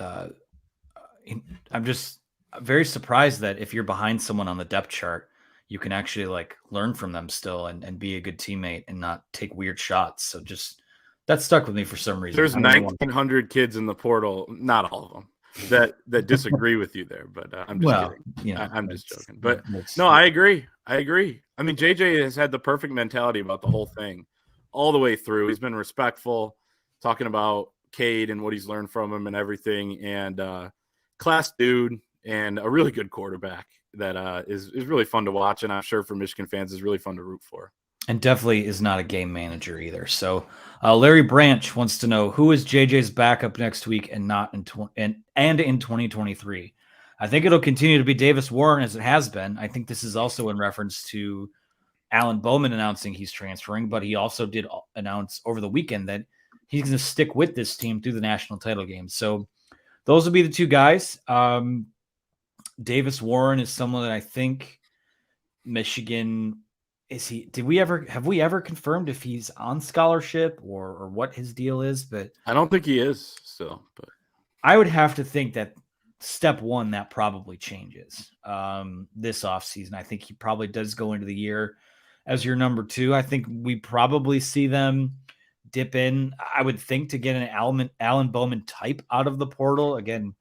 A: I'm just very surprised that if you're behind someone on the depth chart, you can actually learn from them still and be a good teammate and not take weird shots. So just that stuck with me for some reason.
B: There's 1,900 kids in the portal, not all of them, that disagree with you there, but I'm just kidding. I'm just joking. But no, I agree. I I mean, JJ has had the perfect mentality about the whole thing all the way through. He's been respectful, talking about Cade and what he's learned from him and everything, and class dude and a really good quarterback that is really fun to watch, and I'm sure for Michigan fans is really fun to root for.
A: And definitely is not a game manager either. So Larry Branch wants to know, who is JJ's backup next week and not in in 2023. I think it'll continue to be Davis Warren as it has been. I think this is also in reference to Alan Bowman announcing he's transferring, but he also did announce over the weekend that he's going to stick with this team through the national title game. So those will be the two guys. Davis Warren is someone that I think Michigan have we ever confirmed if he's on scholarship or what his deal is? But
B: I don't think he is still, but
A: I would have to think that step one, that probably changes this offseason. I think he probably does go into the year as your number two. I think we probably see them dip in, I would think, to get an Alan Bowman type out of the portal. Again,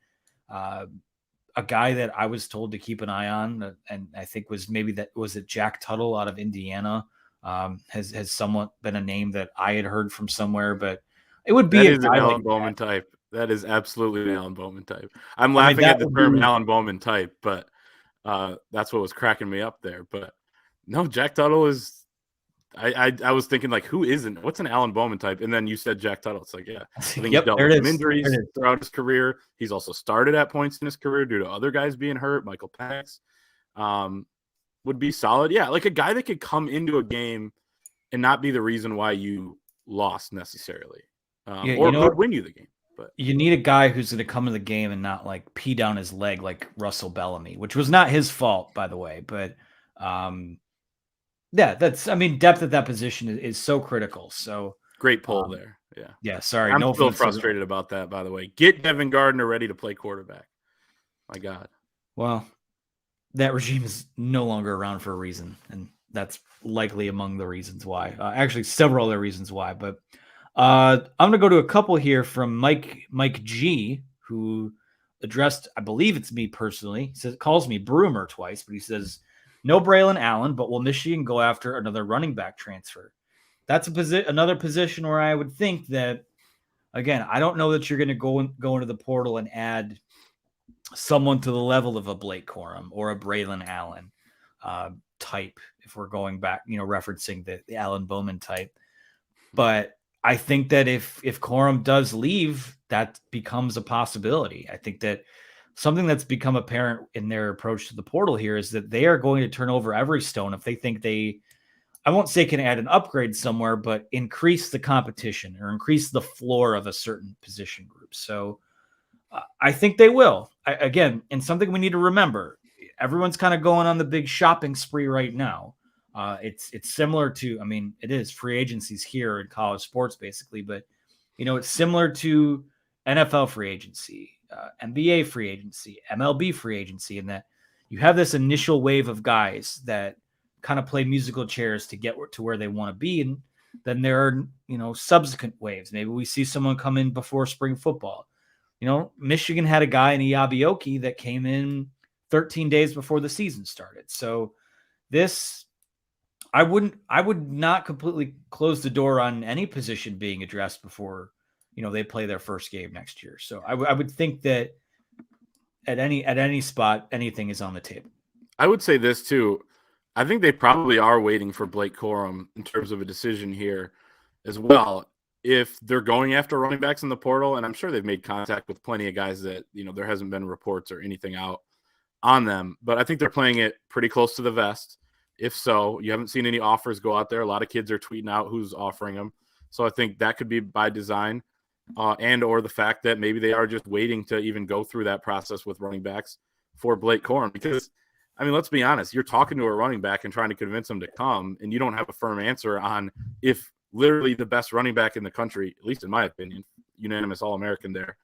A: a guy that I was told to keep an eye on, and I think was it Jack Tuttle out of Indiana, has somewhat been a name that I had heard from somewhere, but it would be
B: that
A: a
B: is an
A: guy
B: Alan
A: like
B: Bowman
A: that.
B: type. That is absolutely an Alan Bowman type. I'm laughing at the term Alan Bowman type, but that's what was cracking me up there. But no, Jack Tuttle is. I was thinking, like, who isn't? What's an Alan Bowman type? And then you said Jack Tuttle. It's like, yeah, I think he's dealt with some injuries throughout his career. He's also started at points in his career due to other guys being hurt. Michael Penix would be solid. Yeah, like a guy that could come into a game and not be the reason why you lost necessarily, or could win you the game. But
A: you need a guy who's going to come into the game and not like pee down his leg like Russell Bellamy, which was not his fault, by the way. But yeah, depth at that position is so critical. So
B: great pull there. Yeah.
A: Yeah. Sorry.
B: I'm still frustrated about that, by the way. Get Devin Gardner ready to play quarterback. My God.
A: Well, that regime is no longer around for a reason. And that's likely among the reasons why. Actually, several other reasons why. But I'm going to go to a couple here from Mike G, who addressed, I believe it's me personally. He calls me Broomer twice, but he says, no Braylon Allen, but will Michigan go after another running back transfer? That's another position where I would think that, again, I don't know that you're going to go into the portal and add someone to the level of a Blake Corum or a Braylon Allen type, if we're going back, referencing the Alan Bowman type. But I think that if Corum does leave, that becomes a possibility. I think that something that's become apparent in their approach to the portal here is that they are going to turn over every stone if they think I won't say can add an upgrade somewhere, but increase the competition or increase the floor of a certain position group. So I think they will. Again, and something we need to remember, everyone's kind of going on the big shopping spree right now. It's similar to, it is free agencies here in college sports basically, but it's similar to NFL free agency, NBA free agency, MLB free agency, in that you have this initial wave of guys that kind of play musical chairs to get to where they want to be. And then there are, subsequent waves. Maybe we see someone come in before spring football. Michigan had a guy in Iabioki that came in 13 days before the season started. So I would not completely close the door on any position being addressed before, they play their first game next year. So I would think that at any spot, anything is on the table.
B: I would say this too. I think they probably are waiting for Blake Corum in terms of a decision here as well. If they're going after running backs in the portal, and I'm sure they've made contact with plenty of guys that, there hasn't been reports or anything out on them, but I think they're playing it pretty close to the vest. If so, you haven't seen any offers go out there. A lot of kids are tweeting out who's offering them. So I think that could be by design, and or the fact that maybe they are just waiting to even go through that process with running backs for Blake Corum. Because, let's be honest, you're talking to a running back and trying to convince him to come, and you don't have a firm answer on if literally the best running back in the country, at least in my opinion, unanimous All-American there,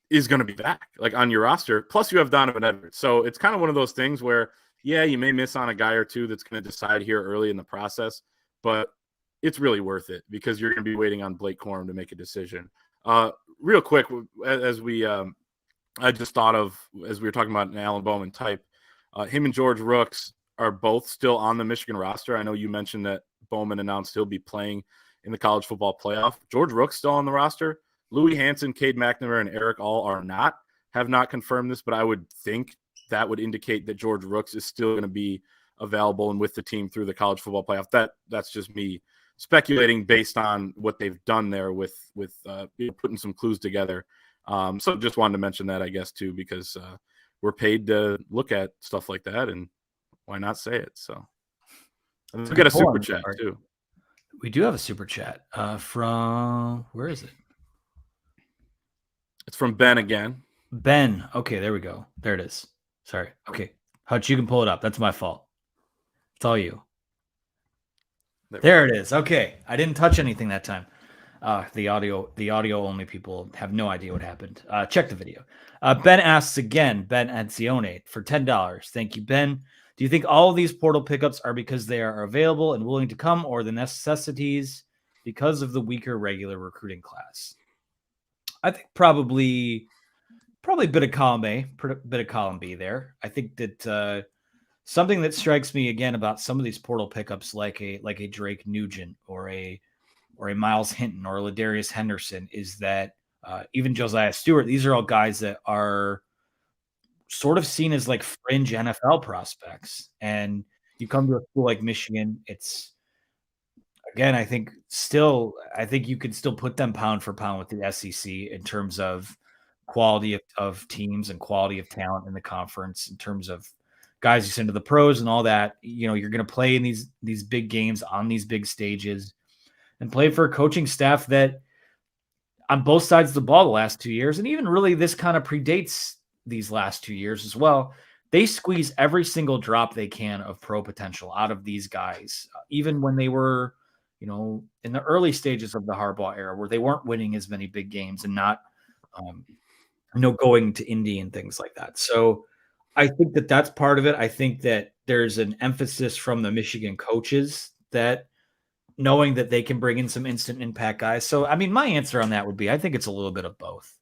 B: is going to be back, like, on your roster. Plus you have Donovan Edwards. So it's kind of one of those things where, yeah, you may miss on a guy or two that's going to decide here early in the process, but it's really worth it because you're going to be waiting on Blake Corum to make a decision. Real quick, as we I just thought of, as we were talking about an Alan Bowman type, him and George Rooks are both still on the Michigan roster. I know you mentioned that Bowman announced he'll be playing in the college football playoff. George Rook's still on the roster. Louis Hansen, Cade McNamara, and Eric All have not confirmed this, but I would think that would indicate that George Rooks is still going to be available and with the team through the college football playoff. That's just me speculating based on what they've done there with putting some clues together. So just wanted to mention that, I guess, too, because we're paid to look at stuff like that, and why not say it? So we get a super chat too.
A: We do have a super chat from, where is it?
B: It's from Ben again.
A: Ben. Okay, there we go. There it is. Sorry. Okay. Hutch, you can pull it up. That's my fault. It's all you. There it is. Okay. I didn't touch anything that time. The audio only people have no idea what happened. Check the video. Ben asks again, Ben Anzione, for $10. Thank you, Ben. Do you think all of these portal pickups are because they are available and willing to come, or the necessities because of the weaker regular recruiting class? I think probably a bit of column A, bit of column B there. I think that something that strikes me again about some of these portal pickups, like a Drake Nugent or a Miles Hinton or a Ladarius Henderson, is that even Josiah Stewart, these are all guys that are sort of seen as like fringe NFL prospects. And you come to a school like Michigan, it's, again, I think you could still put them pound for pound with the SEC in terms of quality of teams and quality of talent in the conference, in terms of guys you send to the pros and all that. You're going to play in these big games on these big stages and play for a coaching staff that on both sides of the ball the last 2 years, and even really this kind of predates these last 2 years as well, they squeeze every single drop they can of pro potential out of these guys, even when they were, in the early stages of the Harbaugh era, where they weren't winning as many big games and not, going to Indy and things like that. So I think that that's part of it. I think that there's an emphasis from the Michigan coaches that knowing that they can bring in some instant impact guys. So, I mean, my answer on that would be, I think it's a little bit of both.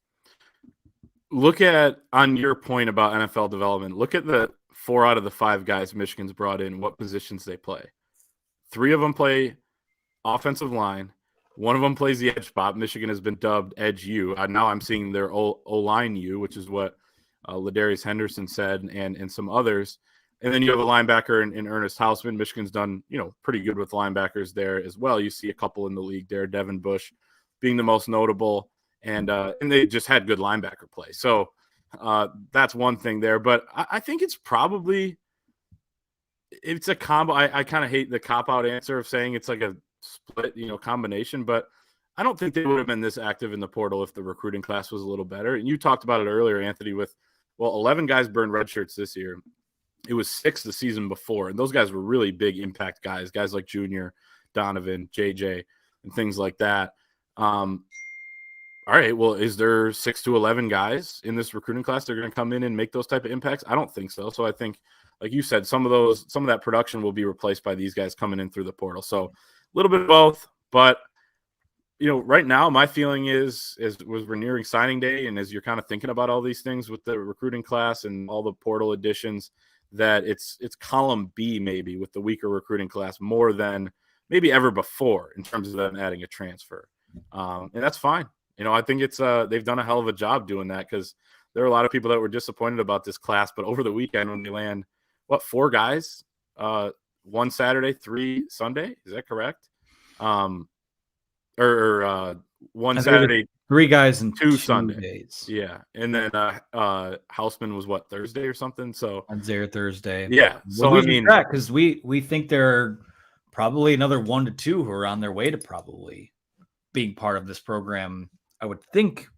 B: Look at, on your point about NFL development, look at the 4 out of the 5 guys Michigan's brought in, what positions they play. 3 of them play offensive line. 1 of them plays the edge spot. Michigan has been dubbed Edge U. Now I'm seeing their O-line U, which is what Ladarius Henderson said, and some others. And then you have a linebacker in Ernest Hausman. Michigan's done, pretty good with linebackers there as well. You see a couple in the league there, Devin Bush being the most notable. And they just had good linebacker play. So that's one thing there. But I think it's a combo. I kind of hate the cop-out answer of saying it's like a split, combination. But I don't think they would have been this active in the portal if the recruiting class was a little better. And you talked about it earlier, Anthony, with, 11 guys burned red shirts this year. It was 6 the season before. And those guys were really big impact guys like Junior, Donovan, JJ, and things like that. All right, well, is there 6 to 11 guys in this recruiting class that are going to come in and make those type of impacts? I don't think so. So I think, like you said, some of that production will be replaced by these guys coming in through the portal. So a little bit of both, but right now my feeling is we're nearing signing day, and as you're kind of thinking about all these things with the recruiting class and all the portal additions, that it's column B maybe with the weaker recruiting class more than maybe ever before in terms of them adding a transfer, and that's fine. I think it's they've done a hell of a job doing that, because there are a lot of people that were disappointed about this class. But over the weekend, when they land, 4 guys, 1 Saturday, 3 Sunday, is that correct? Or 1 Saturday,
A: 3 guys and
B: 2
A: Sundays.
B: Yeah, and then Hausman was Thursday or something. So
A: Wednesday or Thursday.
B: Yeah. So I mean,
A: because we think there are probably another 1 to 2 who are on their way to probably being part of this program, I would think,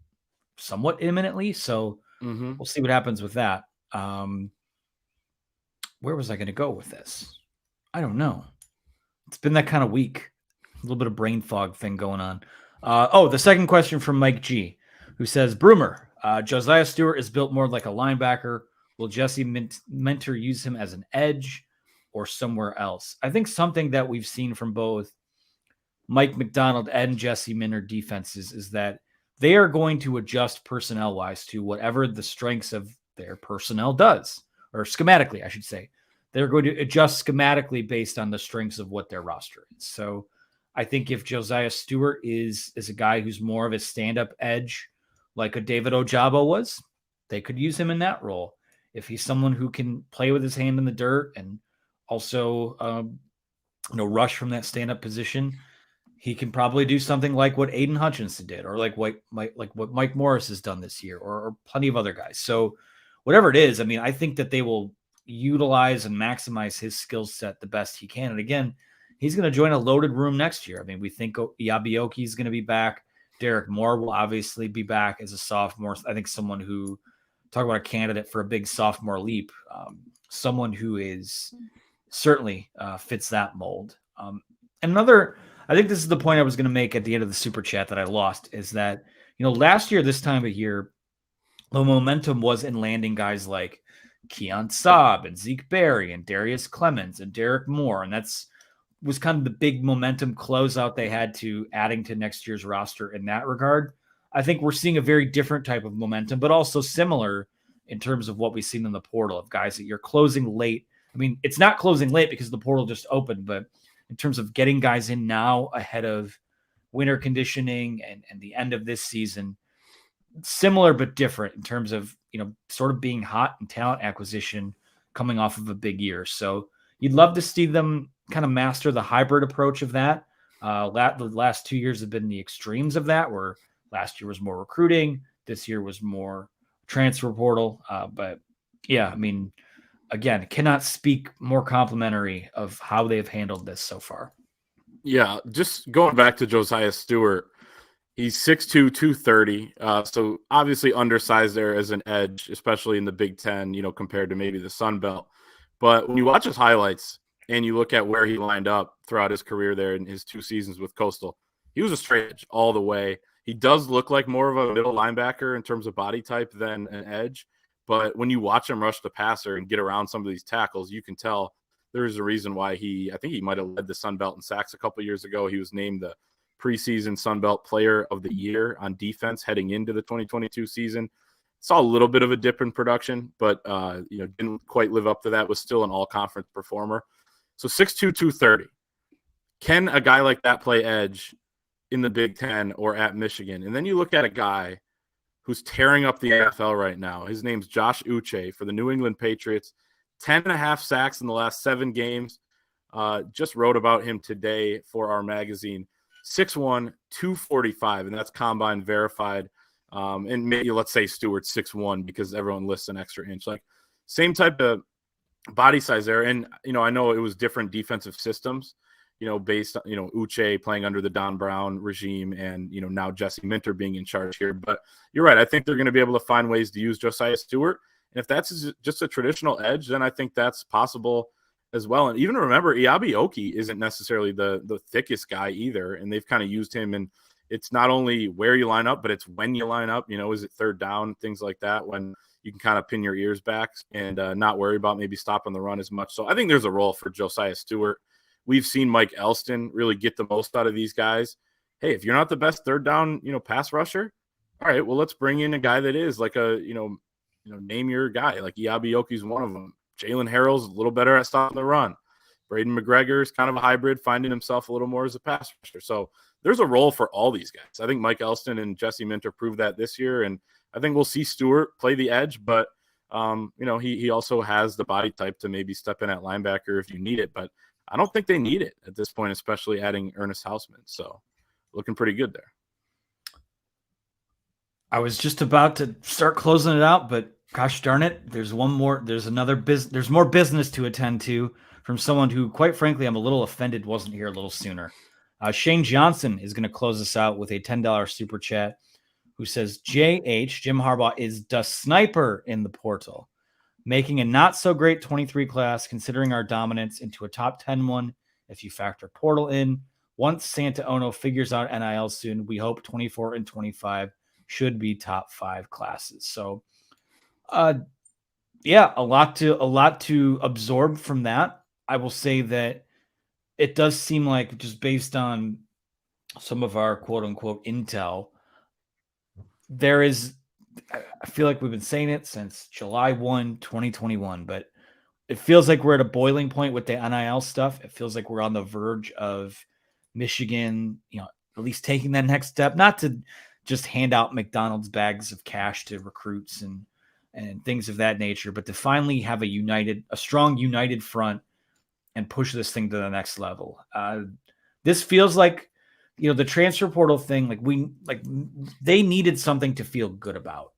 A: somewhat imminently. So We'll see what happens with that. Where was I going to go with this? I don't know. It's been that kind of week. A little bit of brain fog thing going on. The second question from Mike G, who says, Broomer, Josiah Stewart is built more like a linebacker. Will Jesse Minter use him as an edge or somewhere else? I think something that we've seen from both Mike McDonald and Jesse Minter defenses is that they are going to adjust personnel-wise to whatever the strengths of their personnel does, or schematically, I should say. they're going to adjust schematically based on the strengths of what their roster is. So I think if Josiah Stewart is a guy who's more of a stand-up edge, like a David Ojabo was, they could use him in that role. If he's someone who can play with his hand in the dirt and also rush from that stand-up position, he can probably do something like what Aiden Hutchinson did, or like what Mike Morris has done this year, or plenty of other guys. So whatever it is, I mean, I think that they will utilize and maximize his skill set the best he can. And again, he's going to join a loaded room next year. I mean, we think Iabioki is going to be back. Derek Moore will obviously be back as a sophomore. I think someone who, talk about a candidate for a big sophomore leap, someone who is certainly fits that mold. Another, I think this is the point I was going to make at the end of the super chat that I lost, is that, last year, this time of year, the momentum was in landing guys like Keon Saab and Zeke Berry and Darius Clemens and Derek Moore. And was kind of the big momentum closeout they had to adding to next year's roster in that regard. I think we're seeing a very different type of momentum, but also similar in terms of what we've seen in the portal of guys that you're closing late. I mean, it's not closing late because the portal just opened, but in terms of getting guys in now ahead of winter conditioning and the end of this season, similar but different in terms of, sort of being hot in talent acquisition coming off of a big year. So you'd love to see them kind of master the hybrid approach of that. The last 2 years have been the extremes of that, where last year was more recruiting, this year was more transfer portal. But yeah, I mean, again, cannot speak more complimentary of how they've handled this so far.
B: Yeah, just going back to Josiah Stewart, he's 6'2", 230, so obviously undersized there as an edge, especially in the Big Ten, compared to maybe the Sun Belt. But when you watch his highlights and you look at where he lined up throughout his career there in his 2 seasons with Coastal, he was a straight edge all the way. He does look like more of a middle linebacker in terms of body type than an edge. But when you watch him rush the passer and get around some of these tackles, you can tell there's a reason why I think he might have led the Sun Belt in sacks a couple years ago. He was named the preseason Sun Belt Player of the Year on defense heading into the 2022 season. Saw a little bit of a dip in production, but didn't quite live up to that. Was still an all-conference performer. So 6'2", 230. Can a guy like that play edge in the Big Ten or at Michigan? And then you look at a guy who's tearing up the NFL right now. His name's Josh Uche for the New England Patriots. 10.5 sacks in the last 7 games. Just wrote about him today for our magazine. 6'1", 245, and that's combine verified. And maybe let's say Stewart's 6'1" because everyone lists an extra inch. Like, same type of body size there. And, I know it was different defensive systems, based on, Uche playing under the Don Brown regime and, now Jesse Minter being in charge here. But you're right. I think they're going to be able to find ways to use Josiah Stewart. And if that's just a traditional edge, then I think that's possible as well. And even remember, Iabioki isn't necessarily the thickest guy either. And they've kind of used him. And it's not only where you line up, but it's when you line up, is it third down, things like that, when you can kind of pin your ears back and not worry about maybe stopping the run as much. So I think there's a role for Josiah Stewart. We've seen Mike Elston really get the most out of these guys. Hey, if you're not the best third down, pass rusher, all right, well, let's bring in a guy that is like a, name your guy. Like Iabioki's one of them. Jalen Harrell's a little better at stopping the run. Braden McGregor is kind of a hybrid, finding himself a little more as a pass rusher. So there's a role for all these guys. I think Mike Elston and Jesse Minter proved that this year, and I think we'll see Stewart play the edge, but he also has the body type to maybe step in at linebacker if you need it. But I don't think they need it at this point, especially adding Ernest Hausman. So looking pretty good there.
A: I was just about to start closing it out, but gosh darn it, there's more business to attend to from someone who, quite frankly, I'm a little offended wasn't here a little sooner. Shane Johnson is going to close us out with a $10 super chat, who says, JH, Jim Harbaugh is the sniper in the portal, making a not so great 23 class considering our dominance into a top 10 one if you factor portal in. Once Santa Ono figures out NIL soon, we hope 24 and 25 should be top 5 classes. So yeah, a lot to absorb from that. I will say that it does seem like, just based on some of our quote unquote intel, there is, I feel like we've been saying it since July 1, 2021, but it feels like we're at a boiling point with the NIL stuff. It feels like we're on the verge of Michigan, at least taking that next step, not to just hand out McDonald's bags of cash to recruits and things of that nature, but to finally have a strong united front and push this thing to the next level. This feels like, the transfer portal thing, they needed something to feel good about.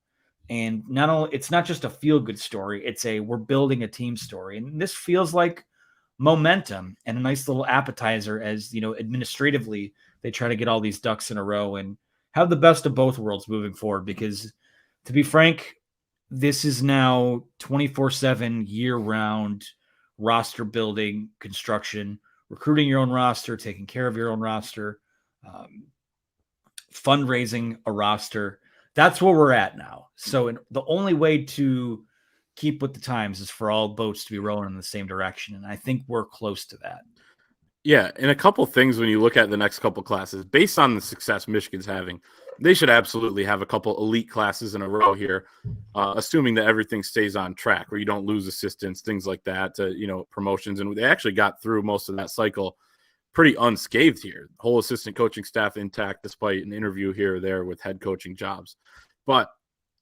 A: And it's not just a feel good story, it's we're building a team story. And this feels like momentum and a nice little appetizer as, administratively they try to get all these ducks in a row and have the best of both worlds moving forward. Because to be frank, this is now 24/7 year-round roster building, construction, recruiting your own roster, taking care of your own roster, fundraising a roster. That's where we're at now. So the only way to keep with the times is for all boats to be rowing in the same direction. And I think we're close to that.
B: Yeah, and a couple things when you look at the next couple classes, based on the success Michigan's having, they should absolutely have a couple elite classes in a row here, assuming that everything stays on track, where you don't lose assistants, things like that, promotions. And they actually got through most of that cycle pretty unscathed here. Whole assistant coaching staff intact, despite an interview here or there with head coaching jobs. But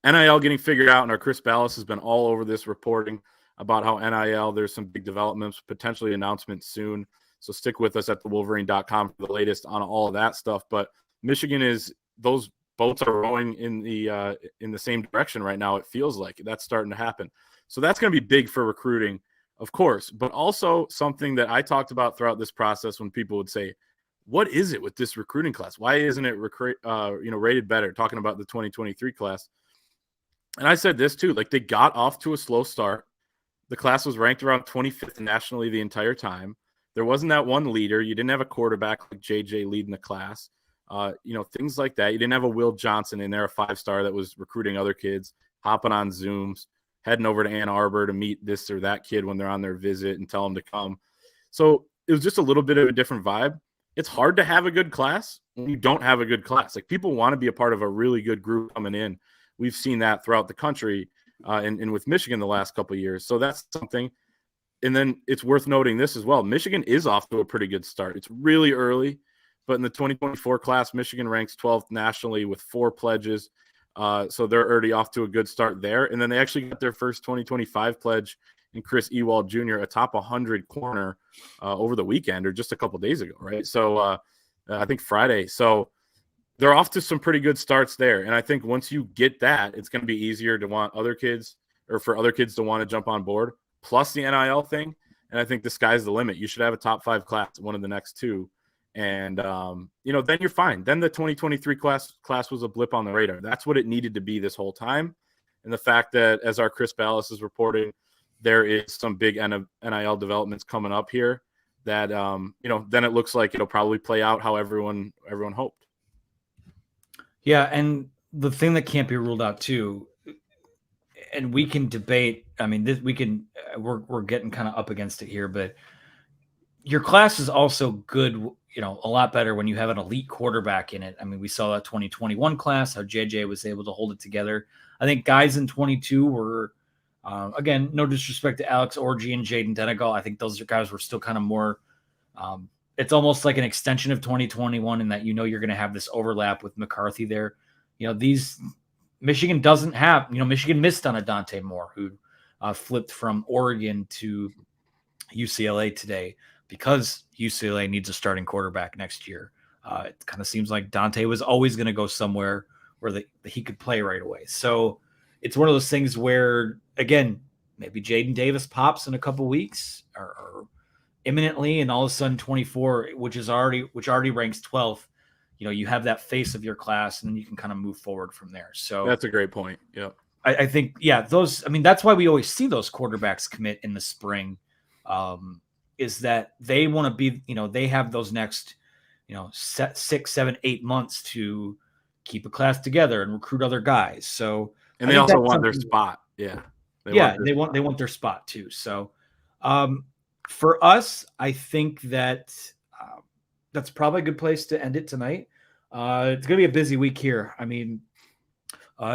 B: NIL getting figured out, and our Chris Ballas has been all over this reporting about how NIL, there's some big developments, potentially announcements soon. So stick with us at thewolverine.com for the latest on all of that stuff. But Michigan those boats are rowing in the same direction right now. It feels like that's starting to happen. So that's going to be big for recruiting, of course, but also something that I talked about throughout this process when people would say, what is it with this recruiting class? Why isn't it rated better? Talking about the 2023 class. And I said this too, they got off to a slow start. The class was ranked around 25th nationally the entire time. There wasn't that one leader. You didn't have a quarterback like JJ leading the class. Things like that. You didn't have a Will Johnson in there, a 5-star that was recruiting other kids, hopping on Zooms, heading over to Ann Arbor to meet this or that kid when they're on their visit and tell them to come. So it was just a little bit of a different vibe. It's hard to have a good class when you don't have a good class. People want to be a part of a really good group coming in. We've seen that throughout the country and with Michigan the last couple of years. So that's something. And then it's worth noting this as well. Michigan is off to a pretty good start. It's really early, but in the 2024 class, Michigan ranks 12th nationally with 4 pledges. So they're already off to a good start there. And then they actually got their first 2025 pledge in Chris Ewald Jr., a top 100 corner over the weekend or just a couple days ago, right? So I think Friday. So they're off to some pretty good starts there. And I think once you get that, it's going to be easier to want other kids or for other kids to want to jump on board. Plus the NIL thing, and I think the sky's the limit. You should have a top 5 class, one of the next 2, and then you're fine. Then the 2023 class was a blip on the radar. That's what it needed to be this whole time, and the fact that, as our Chris Ballas is reporting, there is some big NIL developments coming up here. That then it looks like it'll probably play out how everyone hoped.
A: Yeah, and the thing that can't be ruled out too. And we can debate. I mean, we're getting kind of up against it here, but your class is also good, a lot better when you have an elite quarterback in it. I mean, we saw that 2021 class, how JJ was able to hold it together. I think guys in 22 were, again, no disrespect to Alex Orji and Jaden Denegal. I think those guys were still kind of more, it's almost like an extension of 2021 in that, you're going to have this overlap with McCarthy there. Michigan doesn't have, Michigan missed on a Dante Moore who flipped from Oregon to UCLA today because UCLA needs a starting quarterback next year. It kind of seems like Dante was always going to go somewhere where he could play right away. So it's one of those things where, again, maybe Jaden Davis pops in a couple weeks or imminently, and all of a sudden 24, which already ranks 12th. You have that face of your class, and then you can kind of move forward from there. So
B: that's a great point. Yeah,
A: I think, that's why we always see those quarterbacks commit in the spring, is that they want to be, they have those next, 6, 7, 8 months to keep a class together and recruit other guys. So,
B: and they also want their spot. Yeah.
A: They want their spot too. So, for us, I think that that's probably a good place to end it tonight. It's going to be a busy week here. I mean,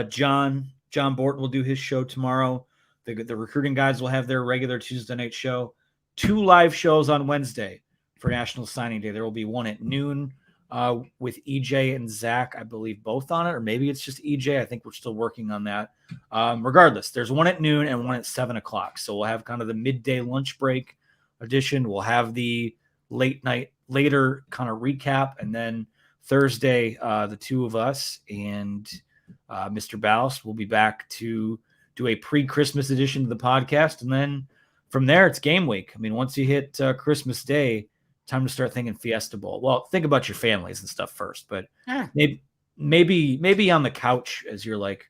A: John Borton will do his show tomorrow. The recruiting guys will have their regular Tuesday night show. 2 live shows on Wednesday for National Signing Day. There will be one at noon with EJ and Zach, I believe, both on it, or maybe it's just EJ. I think we're still working on that. Regardless, there's one at noon and one at 7 o'clock. So we'll have kind of the midday lunch break edition. We'll have the later kind of recap, and then Thursday, the two of us and Mr. Ballast will be back to do a pre-Christmas edition of the podcast, and then from there, it's game week. I mean, once you hit Christmas Day, time to start thinking Fiesta Bowl. Well, think about your families and stuff first, but maybe on the couch as you're like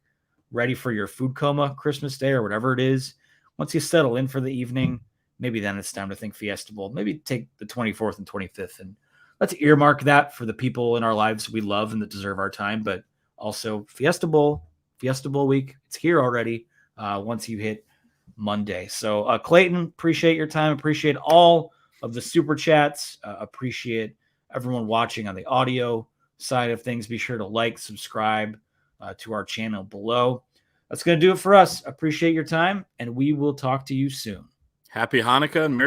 A: ready for your food coma Christmas Day or whatever it is. Once you settle in for the evening, maybe then it's time to think Fiesta Bowl. Maybe take the 24th and 25th, and let's earmark that for the people in our lives we love and that deserve our time. But also Fiesta Bowl week. It's here already. Once you hit Monday. So Clayton, appreciate your time. Appreciate all of the super chats. Appreciate everyone watching on the audio side of things. Be sure to like, subscribe to our channel below. That's going to do it for us. Appreciate your time, and we will talk to you soon.
B: Happy Hanukkah and Merry